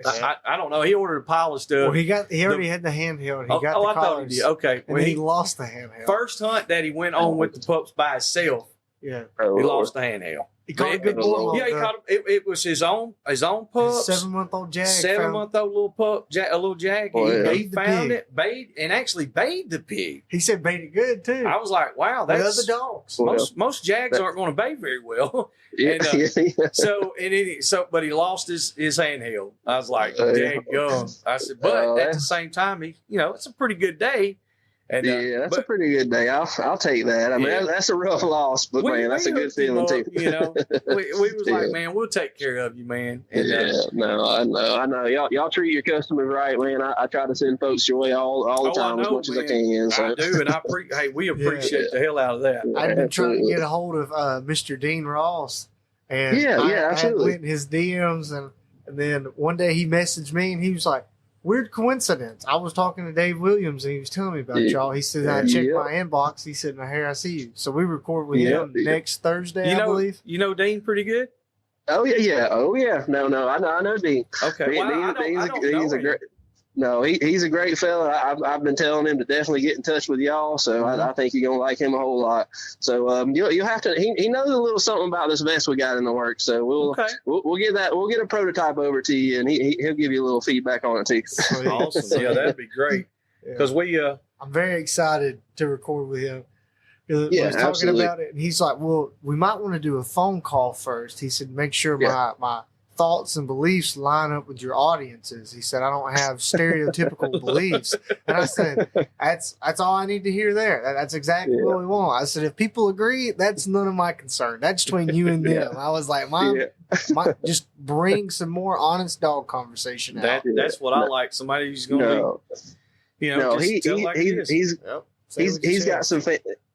I don't know. He ordered a pile of stuff. Well, he already had the handheld. He got the I thought he did. Okay. And he lost the handheld. First hunt that he went on with the pups by himself. Yeah. He lost the handheld. He caught a good bull. Yeah, he caught him. It was his own pups. 7-month-old jag. 7-month-old little pup, a little jag. He found it, actually bayed the pig. He said bayed it good too. I was like, wow, that's the dogs. Most jags aren't going to bay very well. And, but he lost his handheld. I was like, daggone. I said, but at the same time, it's a pretty good day. And, that's a pretty good day. I'll take that. I mean, that's a rough loss, but man, that's a good feeling too. You know, we was like, man, we'll take care of you, man. And, no, I know. Y'all treat your customers right, man. I try to send folks your way all the time as much as I can. So. I do, and we appreciate the hell out of that. I've been trying to get a hold of Mr. Dean Ross, and I absolutely. went in his DMs, and then one day he messaged me, and he was like, weird coincidence. I was talking to Dave Williams, and he was telling me about y'all. He said, I checked my inbox. He said, here I see you. So we record with him next Thursday, I believe. You know Dean pretty good? Oh, yeah. Oh, yeah. No, I know Dean. Okay. Dean's a great... No, he's a great fella. I've been telling him to definitely get in touch with y'all, so I think you're gonna like him a whole lot. So you'll have to. He knows a little something about this vest we got in the works. So we'll get that. We'll get a prototype over to you, and he'll give you a little feedback on it too. Awesome. Yeah, that'd be great. Because I'm very excited to record with him. We was talking about it, and he's like, "Well, we might want to do a phone call first." He said, "Make sure my thoughts and beliefs line up with your audiences." He said, I don't have stereotypical beliefs. And I said, that's all I need to hear there. That's exactly what we want. I said, if people agree, that's none of my concern. That's between you and them. I was like, just bring some more honest dog conversation out. That's what I like. Somebody who's going to he's got some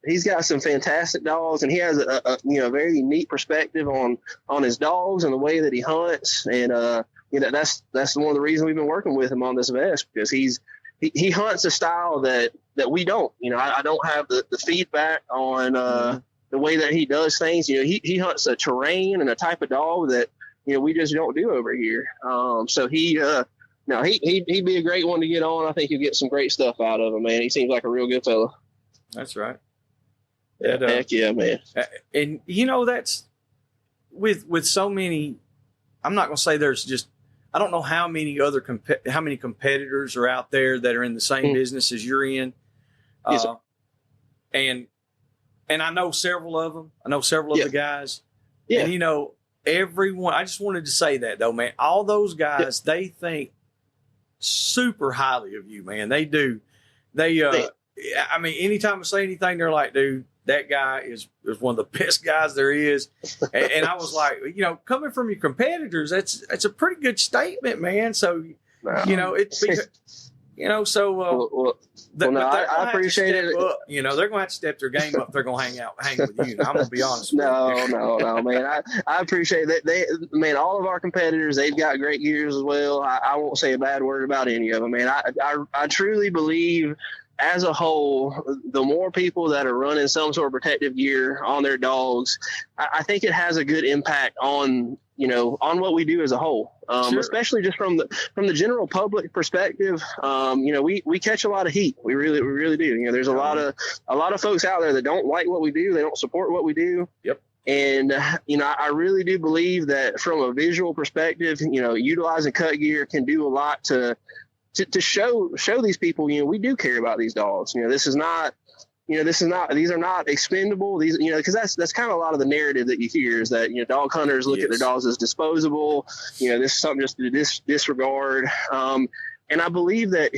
he's got some fantastic dogs, and he has a very neat perspective on his dogs and the way that he hunts. And that's one of the reasons we've been working with him on this vest, because he hunts a style that we don't. I don't have the feedback on the way that he does things. He hunts a terrain and a type of dog that we just don't do over here. So he'd be a great one to get on. I think you'll get some great stuff out of him, man. He seems like a real good fella. That's right. Heck yeah, man. And that's with so many. I'm not going to say there's just. I don't know how many how many competitors are out there that are in the same business as you're in. Yes, and I know several of them. I know several of the guys. Yeah. And everyone. I just wanted to say that though, man. All those guys, they think super highly of you, man. They do. I mean, anytime I say anything, they're like, dude, that guy is one of the best guys there is. And I was like, coming from your competitors, that's a pretty good statement, man. So, I appreciate it. They're going to have to step their game up. They're going to hang with you. I'm going to be honest with you. No, man. I appreciate that. All of our competitors, they've got great gears as well. I won't say a bad word about any of them, man. I truly believe, as a whole, the more people that are running some sort of protective gear on their dogs, I think it has a good impact on what we do as a whole. Sure. Especially just from the general public perspective. We catch a lot of heat. We really do. There's a lot of folks out there that don't like what we do. They don't support what we do. Yep. And, I really do believe that from a visual perspective, utilizing cut gear can do a lot to show these people, we do care about these dogs. These are not expendable. These, because that's kind of a lot of the narrative that you hear is that, dog hunters look at their dogs as disposable. This is something just to disregard. And I believe that,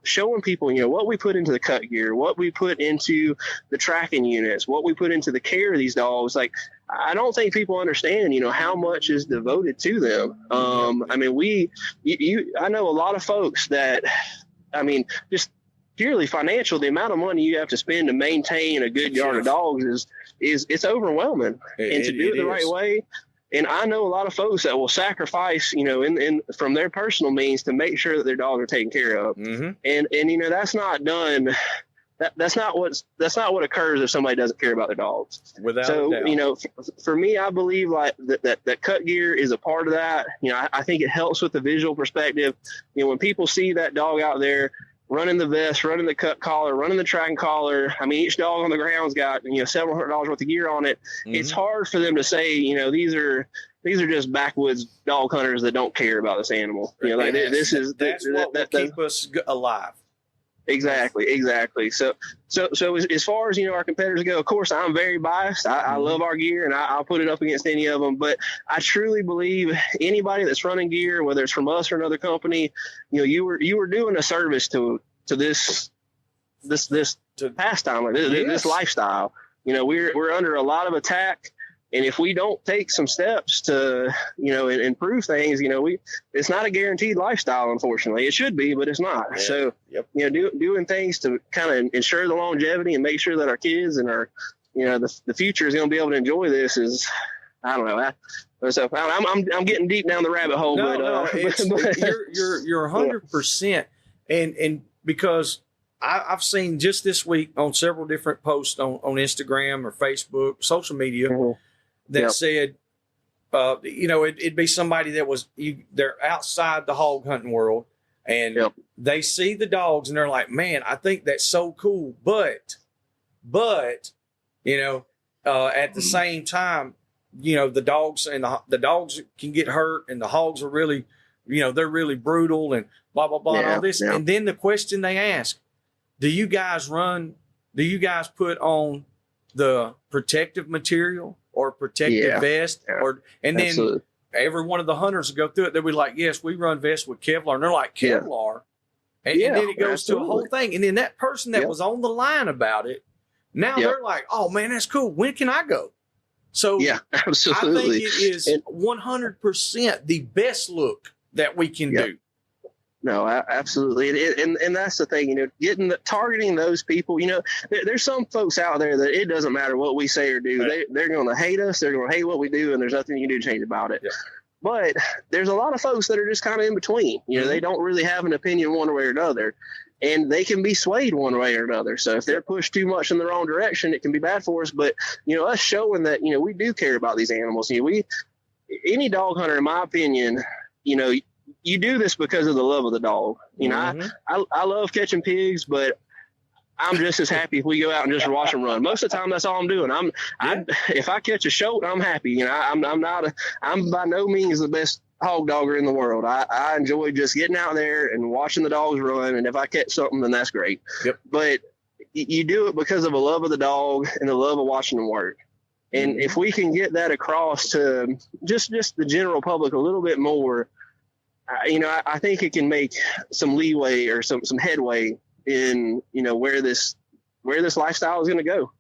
showing people, what we put into the cut gear, what we put into the tracking units, what we put into the care of these dogs, like, I don't think people understand, how much is devoted to them. I know a lot of folks that, just purely financial, the amount of money you have to spend to maintain a good yard of dogs is overwhelming. And to do it the right way. And I know a lot of folks that will sacrifice, from their personal means to make sure that their dogs are taken care of. Mm-hmm. And that's not done. That's not what occurs if somebody doesn't care about their dogs. Without a doubt. For me, I believe like that cut gear is a part of that. I think it helps with the visual perspective. When people see that dog out there running the vest, running the cut collar, running the tracking collar, each dog on the ground's got several $100s worth of gear on it. Mm-hmm. It's hard for them to say, these are just backwoods dog hunters that don't care about this animal. That's what will keep us alive. Exactly. So as far as our competitors go, of course I'm very biased. I love our gear, and I'll put it up against any of them. But I truly believe anybody that's running gear, whether it's from us or another company, you were doing a service to this this pastime, or this lifestyle. You know, we're under a lot of attack. And if we don't take some steps to, you know, improve things, you know, it's not a guaranteed lifestyle, unfortunately. It should be, but it's not. Yeah. So, you know, doing things to kind of ensure the longevity and make sure that our kids and our, you know, the future is going to be able to enjoy this is, I don't know. So I'm getting deep down the rabbit hole. No, you're 100%. And because I've seen just this week on several different posts on Instagram or Facebook, social media, that said, you know, it'd be somebody that they're outside the hog hunting world, and they see the dogs and they're like, man, I think that's so cool. But, you know, at the same time, you know, the dogs and the dogs can get hurt, and the hogs are really, you know, they're really brutal and blah, blah, blah, and all this. And then the question they ask, do you guys put on the protective material or protective vest? And then every one of the hunters will go through it. They'll be like, yes, we run vests with Kevlar. And they're like, Kevlar? And then it goes to a whole thing. And then that person that was on the line about it, now they're like, oh, man, that's cool. When can I go? So absolutely. I think it is 100% the best look that we can do. No, absolutely. And that's the thing, you know, targeting those people, you know, there's some folks out there that it doesn't matter what we say or do. Right. They're going to hate us. They're going to hate what we do. And there's nothing you can do to change about it. Yeah. But there's a lot of folks that are just kind of in between. You know, they don't really have an opinion one way or another. And they can be swayed one way or another. So if they're pushed too much in the wrong direction, it can be bad for us. But, you know, us showing that, you know, we do care about these animals. You know, any dog hunter, in my opinion, you know, you do this because of the love of the dog. You know, I love catching pigs, but I'm just as happy if we go out and just watch them run. Most of the time, that's all I'm doing. If I catch a shoat, I'm happy. You know, I'm by no means the best hog dogger in the world. I enjoy just getting out there and watching the dogs run. And if I catch something, then that's great. Yep. But you do it because of a love of the dog and the love of watching them work. And if we can get that across to just the general public a little bit more, you know, I think it can make some leeway or some headway in, you know, where this lifestyle is going to go.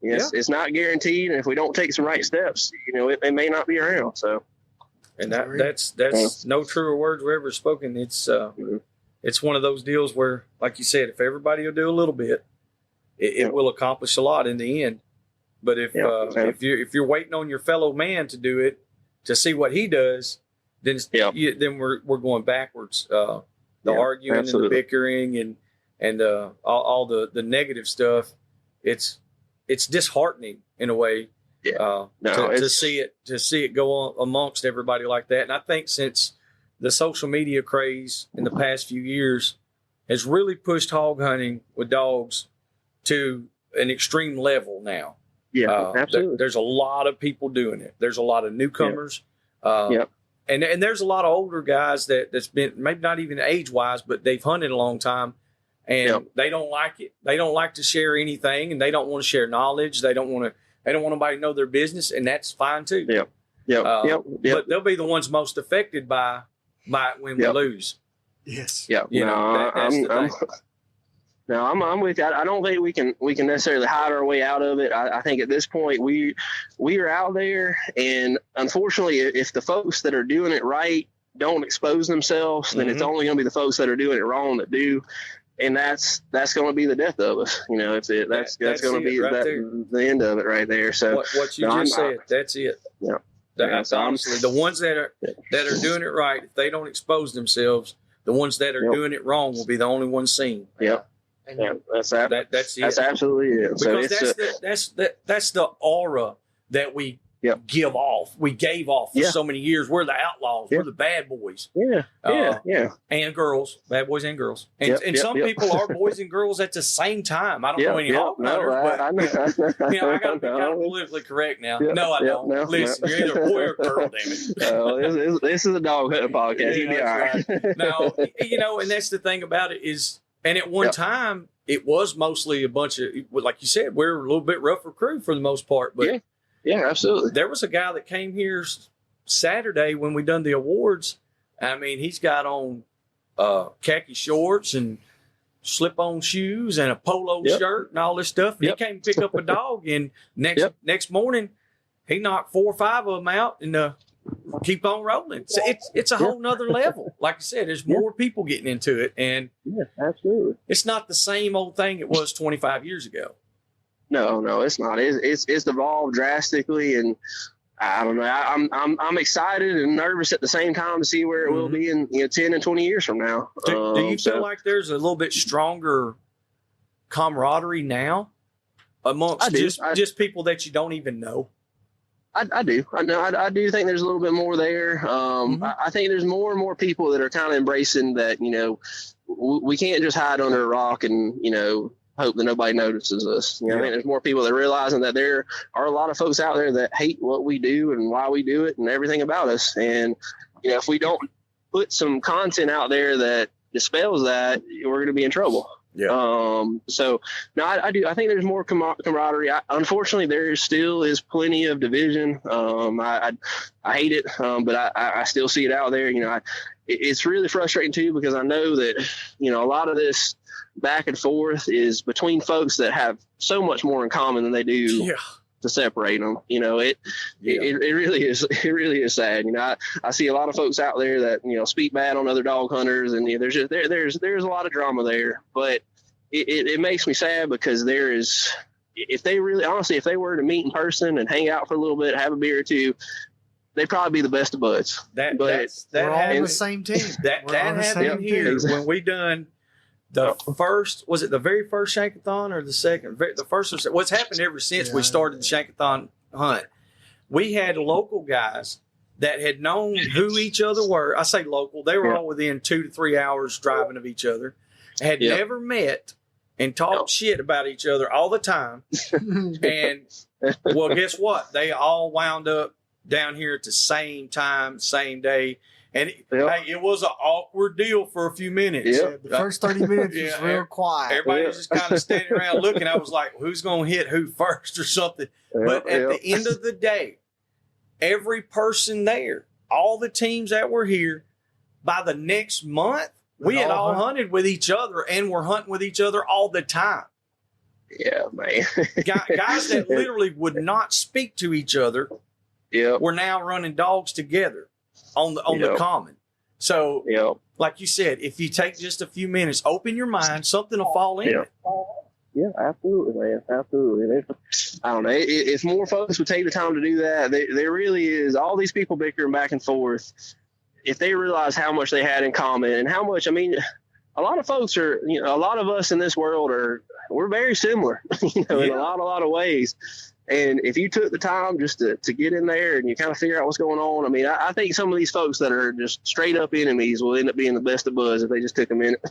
It's not guaranteed, and if we don't take some right steps, you know, it may not be around. So, and that's no truer words were ever spoken. It's one of those deals where, like you said, if everybody will do a little bit, it will accomplish a lot in the end. But if you're waiting on your fellow man to do it, to see what he does, then we're going backwards. The arguing and the bickering and all the negative stuff. It's disheartening in a way to see it go on amongst everybody like that. And I think since the social media craze in the past few years has really pushed hog hunting with dogs to an extreme level now. Yeah, absolutely. There's a lot of people doing it. There's a lot of newcomers. And there's a lot of older guys that's been, maybe not even age-wise, but they've hunted a long time, and they don't like it. They don't like to share anything, and they don't want to share knowledge. They don't want nobody to know their business, and that's fine too. But they'll be the ones most affected by it when we lose. Yes. Yeah. I'm with you. I don't think we can necessarily hide our way out of it. I think at this point we are out there, and unfortunately, if the folks that are doing it right don't expose themselves, then it's only going to be the folks that are doing it wrong that do, and that's going to be the death of us. You know, that's going to be the end of it right there. So what you just said, that's it. Yeah. That's honestly the ones that are doing it right. If they don't expose themselves, the ones that are doing it wrong will be the only ones seen. Yep. Yeah, that's it. That's absolutely it. Because that's the aura that we give off. We gave off for so many years. We're the outlaws. We're the bad boys. And girls, bad boys and girls. And some people are boys and girls at the same time. I don't know any hog hunters, but I got to be kind of politically correct now. No, I don't. No, listen, you're either a boy or a girl, damn it. This is a dog hunting podcast. You'll be all right. No, you know, and that's the thing about it is. And at one time, it was mostly a bunch of, like you said, we're a little bit rougher crew for the most part. But yeah, absolutely. There was a guy that came here Saturday when we done the awards. I mean, he's got on khaki shorts and slip-on shoes and a polo shirt and all this stuff. And he came to pick up a dog, and next morning he knocked 4 or 5 of them out and keep on rolling. So it's a whole nother level. Like I said, there's more people getting into it, and absolutely, it's not the same old thing it was 25 years ago. No, it's not. It's evolved drastically, and I don't know. I'm excited and nervous at the same time to see where it will be in 10 and 20 years from now. Do you feel like there's a little bit stronger camaraderie now amongst just people that you don't even know? I do. I do think there's a little bit more there. I think there's more and more people that are kind of embracing that, we can't just hide under a rock and, hope that nobody notices us. I think there's more people that are realizing that there are a lot of folks out there that hate what we do and why we do it and everything about us. And, if we don't put some content out there that dispels that, we're going to be in trouble. Yeah. So no, I do. I think there's more camaraderie. Unfortunately, there still is plenty of division. I hate it, but I still see it out there. It's really frustrating too, because I know that, a lot of this back and forth is between folks that have so much more in common than they do to separate them. It really is. It really is sad. I see a lot of folks out there that speak bad on other dog hunters, and there's a lot of drama there. But it makes me sad, because there is, if they were to meet in person and hang out for a little bit, have a beer or two, they'd probably be the best of buds. We're all on the same team. That happened here when we done the first. Was it the very first Shankathon or the second? The first was what's happened ever since we started the Shankathon hunt. We had local guys that had known who each other were. I say local; they were all within 2 to 3 hours driving of each other. Had never met and talked shit about each other all the time. And well, guess what? They all wound up down here at the same time, same day. And it was an awkward deal for a few minutes. The first 30 minutes was real quiet. Everybody was just kind of standing around looking. I was like, who's going to hit who first or something? But at the end of the day, every person there, all the teams that were here, by the next month, we had all hunted with each other, and were hunting with each other all the time. Yeah, man. Guys that literally would not speak to each other were now running dogs together on the common. So, like you said, if you take just a few minutes, open your mind, something will fall in. Yeah, absolutely, man. Absolutely. I don't know. If more folks would take the time to do that, there really is all these people bickering back and forth. If they realize how much they had in common and how much, a lot of folks are, a lot of us in this world we're very similar, in a lot of ways. And if you took the time just to get in there and you kind of figure out what's going on, I think some of these folks that are just straight up enemies will end up being the best of buds if they just took a minute.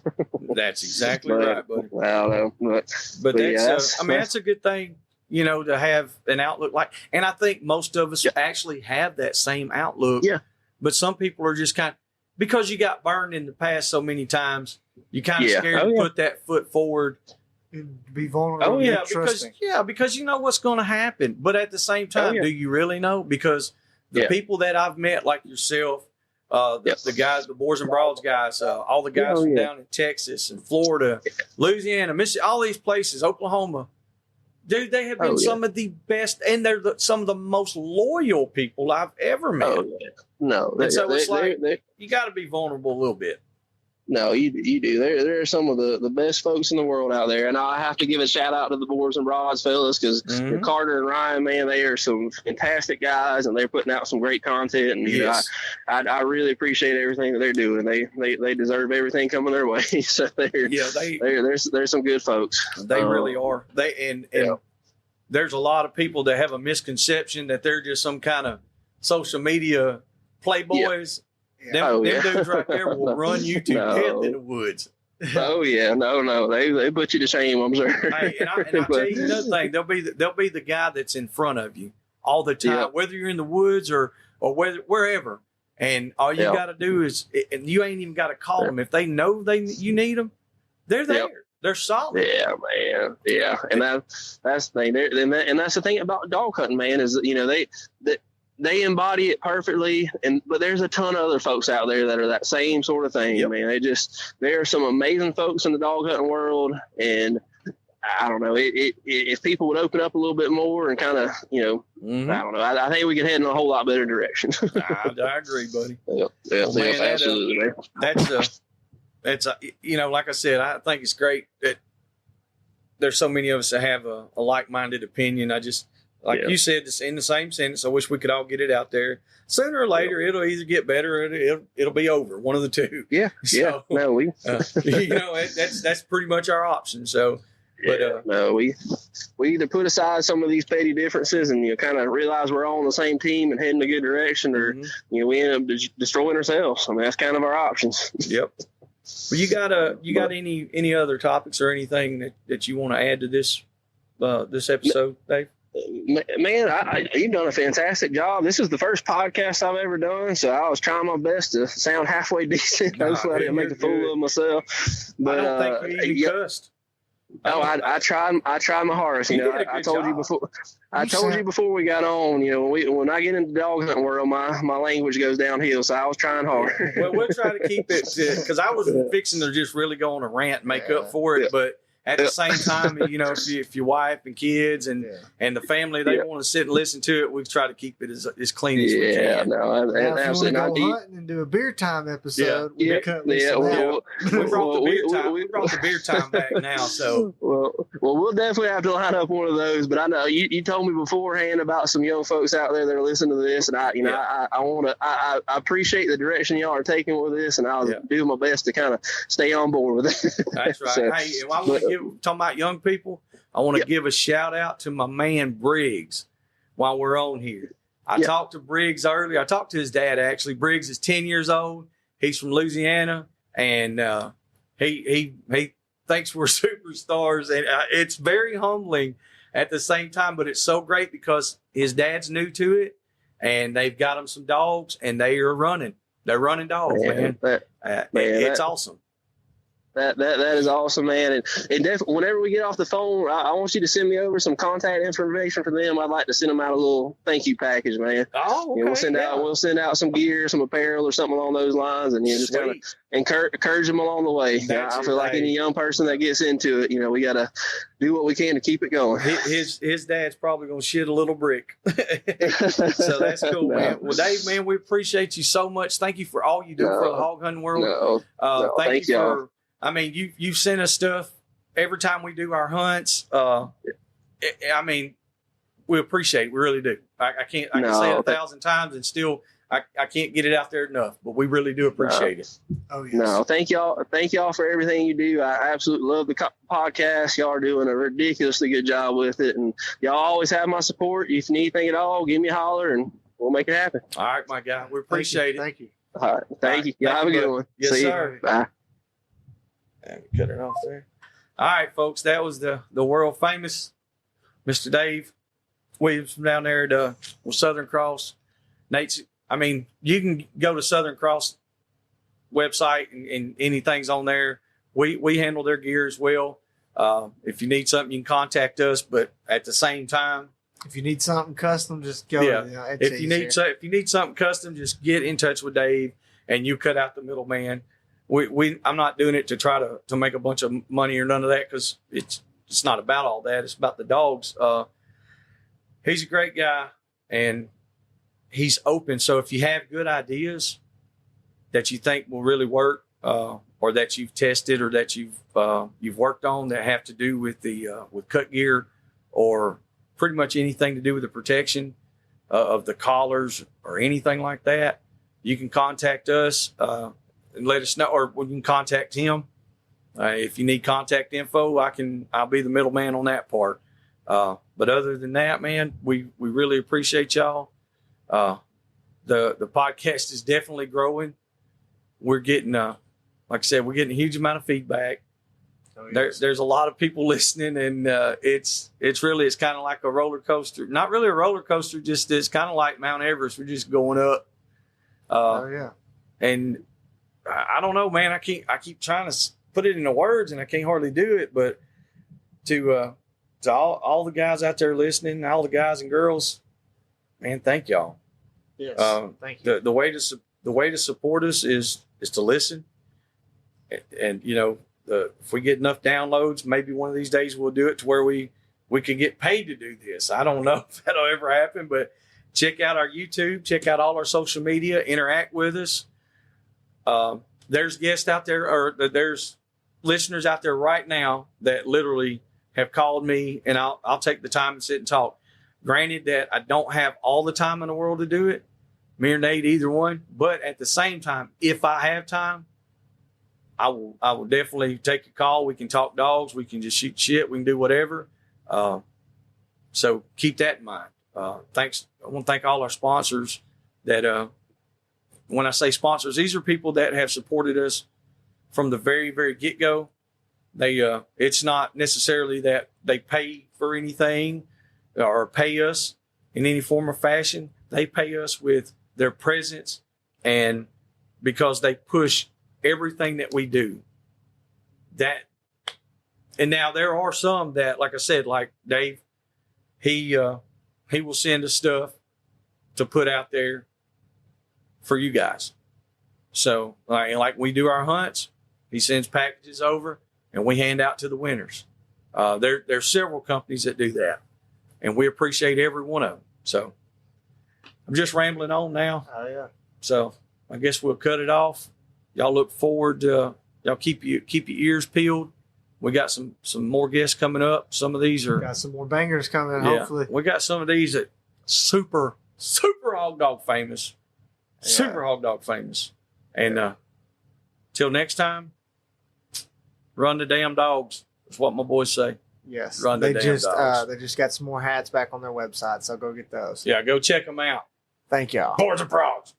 That's exactly right, buddy. I don't know. But that's a good thing, to have an outlook like, and I think most of us actually have that same outlook. Yeah. But some people are just because you got burned in the past so many times, you kind of scared to put that foot forward. Be vulnerable. Because you know what's going to happen. But at the same time, do you really know? Because the people that I've met, like yourself, the guys, the Boars N Broads guys, all the guys from down in Texas and Florida, Louisiana, Mississippi, all these places, Oklahoma, dude, they have been some of the best, and they're some of the most loyal people I've ever met. No, it's like you got to be vulnerable a little bit. No, you do. There are some of the best folks in the world out there, and I have to give a shout out to the Boars N Broads fellas, because Carter and Ryan, man, they are some fantastic guys, and they're putting out some great content. And I really appreciate everything that they're doing. They deserve everything coming their way. So they're some good folks. They really are. And there's a lot of people that have a misconception that they're just some kind of social media playboys. Them dudes right there will run you to death in the woods. No, they put you to shame, I'm sure. Hey, and I'll tell you another thing. They'll be the guy that's in front of you all the time, whether you're in the woods or wherever. And all you got to do is, and you ain't even got to call them. If they know you need them, they're there. They're solid. Yeah, man. Yeah, and that's the thing. And that's the thing about dog hunting, man, is that they embody it perfectly. But there's a ton of other folks out there that are that same sort of thing, man. There are some amazing folks in the dog hunting world, and I don't know, if people would open up a little bit more and kind of, I don't know, I think we could head in a whole lot better direction. I agree, buddy. Man, absolutely, man. That's like I said, I think it's great that there's so many of us that have a like-minded opinion. I just, you said, this in the same sentence, I wish we could all get it out there. Sooner or later, it'll either get better or it'll be over. One of the two. Yeah. So, no, that's pretty much our option. So, but no, we either put aside some of these petty differences and kind of realize we're all on the same team and heading in a good direction, or we end up destroying ourselves. I mean, that's kind of our options. Yep. Well, you got any other topics or anything that you want to add to this episode, Dave? Man, you've done a fantastic job. This is the first podcast I've ever done, so I was trying my best to sound halfway decent. Hopefully I didn't make a fool of myself. But I don't think you even cussed. Oh, I tried my hardest. I told you before. I told you before we got on. When I get into the dog hunting world, my language goes downhill. So I was trying hard. Well, we'll try to keep it because I was fixing to just really go on a rant, and make up for it, but. At the same time, if your wife and kids and the family, they want to sit and listen to it, we try to keep it as clean as we can. If you want to go hunting and do a beer time episode, we brought the beer time back now. So well, we'll definitely have to line up one of those. But I know you told me beforehand about some young folks out there that are listening to this, and I appreciate the direction y'all are taking with this, and I'll do my best to kind of stay on board with it. That's right. So, hey, I want to talking about young people, I want to give a shout out to my man Briggs while we're on here. I talked to Briggs earlier. I talked to his dad, actually. Briggs is 10 years old. He's from Louisiana, and he thinks we're superstars, and it's very humbling at the same time, but it's so great because his dad's new to it, and they've got him some dogs, and they are running. They're running dogs, man. It's awesome. That is awesome, man. And definitely, whenever we get off the phone, I want you to send me over some contact information for them. I'd like to send them out a little thank you package, man. Oh, okay. We'll send out some gear, some apparel, or something along those lines, and just kind of encourage them along the way. I feel like any young person that gets into it, we got to do what we can to keep it going. His dad's probably going to shit a little brick. So that's cool, man. Well, Dave, man, we appreciate you so much. Thank you for all you do for the hog hunting world. Thank you for. I mean, you send us stuff every time we do our hunts. We appreciate it. We really do. I can say it 1,000 times and still I can't get it out there enough, but we really do appreciate it. Oh, yes. No, thank y'all. Thank y'all for everything you do. I absolutely love the podcast. Y'all are doing a ridiculously good job with it. And y'all always have my support. If you need anything at all, give me a holler and we'll make it happen. All right, my guy. We appreciate it. Thank you. All right. Thank you. Y'all have a good one. Yes, See sir. You. Bye. And we cut it off there. All right, folks. That was the world famous Mr. Dave Williams from down there at Southern Cross. Nate's. You can go to Southern Cross website and anything's on there. We handle their gear as well. If you need something, you can contact us. But at the same time, if you need something custom, just go. If you need something custom, just get in touch with Dave, and you cut out the middleman. I'm not doing it to try to make a bunch of money or none of that, because it's not about all that. It's about the dogs. He's a great guy, and he's open. So if you have good ideas that you think will really work, or that you've tested or that you've worked on that have to do with with cut gear or pretty much anything to do with the protection of the collars or anything like that, you can contact us. And let us know, or we can contact him. If you need contact info, I'll be the middleman on that part. But other than that, man, we really appreciate y'all. The podcast is definitely growing. We're getting, like I said, we're getting a huge amount of feedback. Oh, yes. There's a lot of people listening, and it's kind of like a roller coaster. Not really a roller coaster, just it's kind of like Mount Everest. We're just going up. And I don't know, man. I keep trying to put it into words, and I can't hardly do it. But to all the guys out there listening, all the guys and girls, man, thank y'all. Yes. Thank you. The way to support us is to listen, and if we get enough downloads, maybe one of these days we'll do it to where we could get paid to do this. I don't know if that'll ever happen, but check out our YouTube, check out all our social media, interact with us. There's guests out there, or there's listeners out there right now that literally have called me, and I'll take the time and sit and talk. Granted that I don't have all the time in the world to do it, me or Nate, either one. But at the same time, if I have time, I will definitely take a call. We can talk dogs. We can just shoot shit. We can do whatever. So keep that in mind. Thanks. I want to thank all our sponsors that, when I say sponsors, these are people that have supported us from the very, very get-go. It's not necessarily that they pay for anything or pay us in any form or fashion. They pay us with their presence, and because they push everything that we do. And now there are some that, like I said, like Dave, he will send us stuff to put out there for you guys. So like we do our hunts, he sends packages over and we hand out to the winners. There's several companies that do that, and we appreciate every one of them. So I'm just rambling on now. Oh yeah. So I guess we'll cut it off. Y'all look forward to, y'all keep your ears peeled. We got some more guests coming up. Some of these are got some more bangers coming. Yeah, hopefully we got some of these that super hog dog famous, super hog dog famous. And till next time, run the damn dogs. That's what my boys say. yes, Run the damn dogs. they just got some more hats back on their website, so go get those. Yeah, go check them out. Thank y'all. Boars and Broads.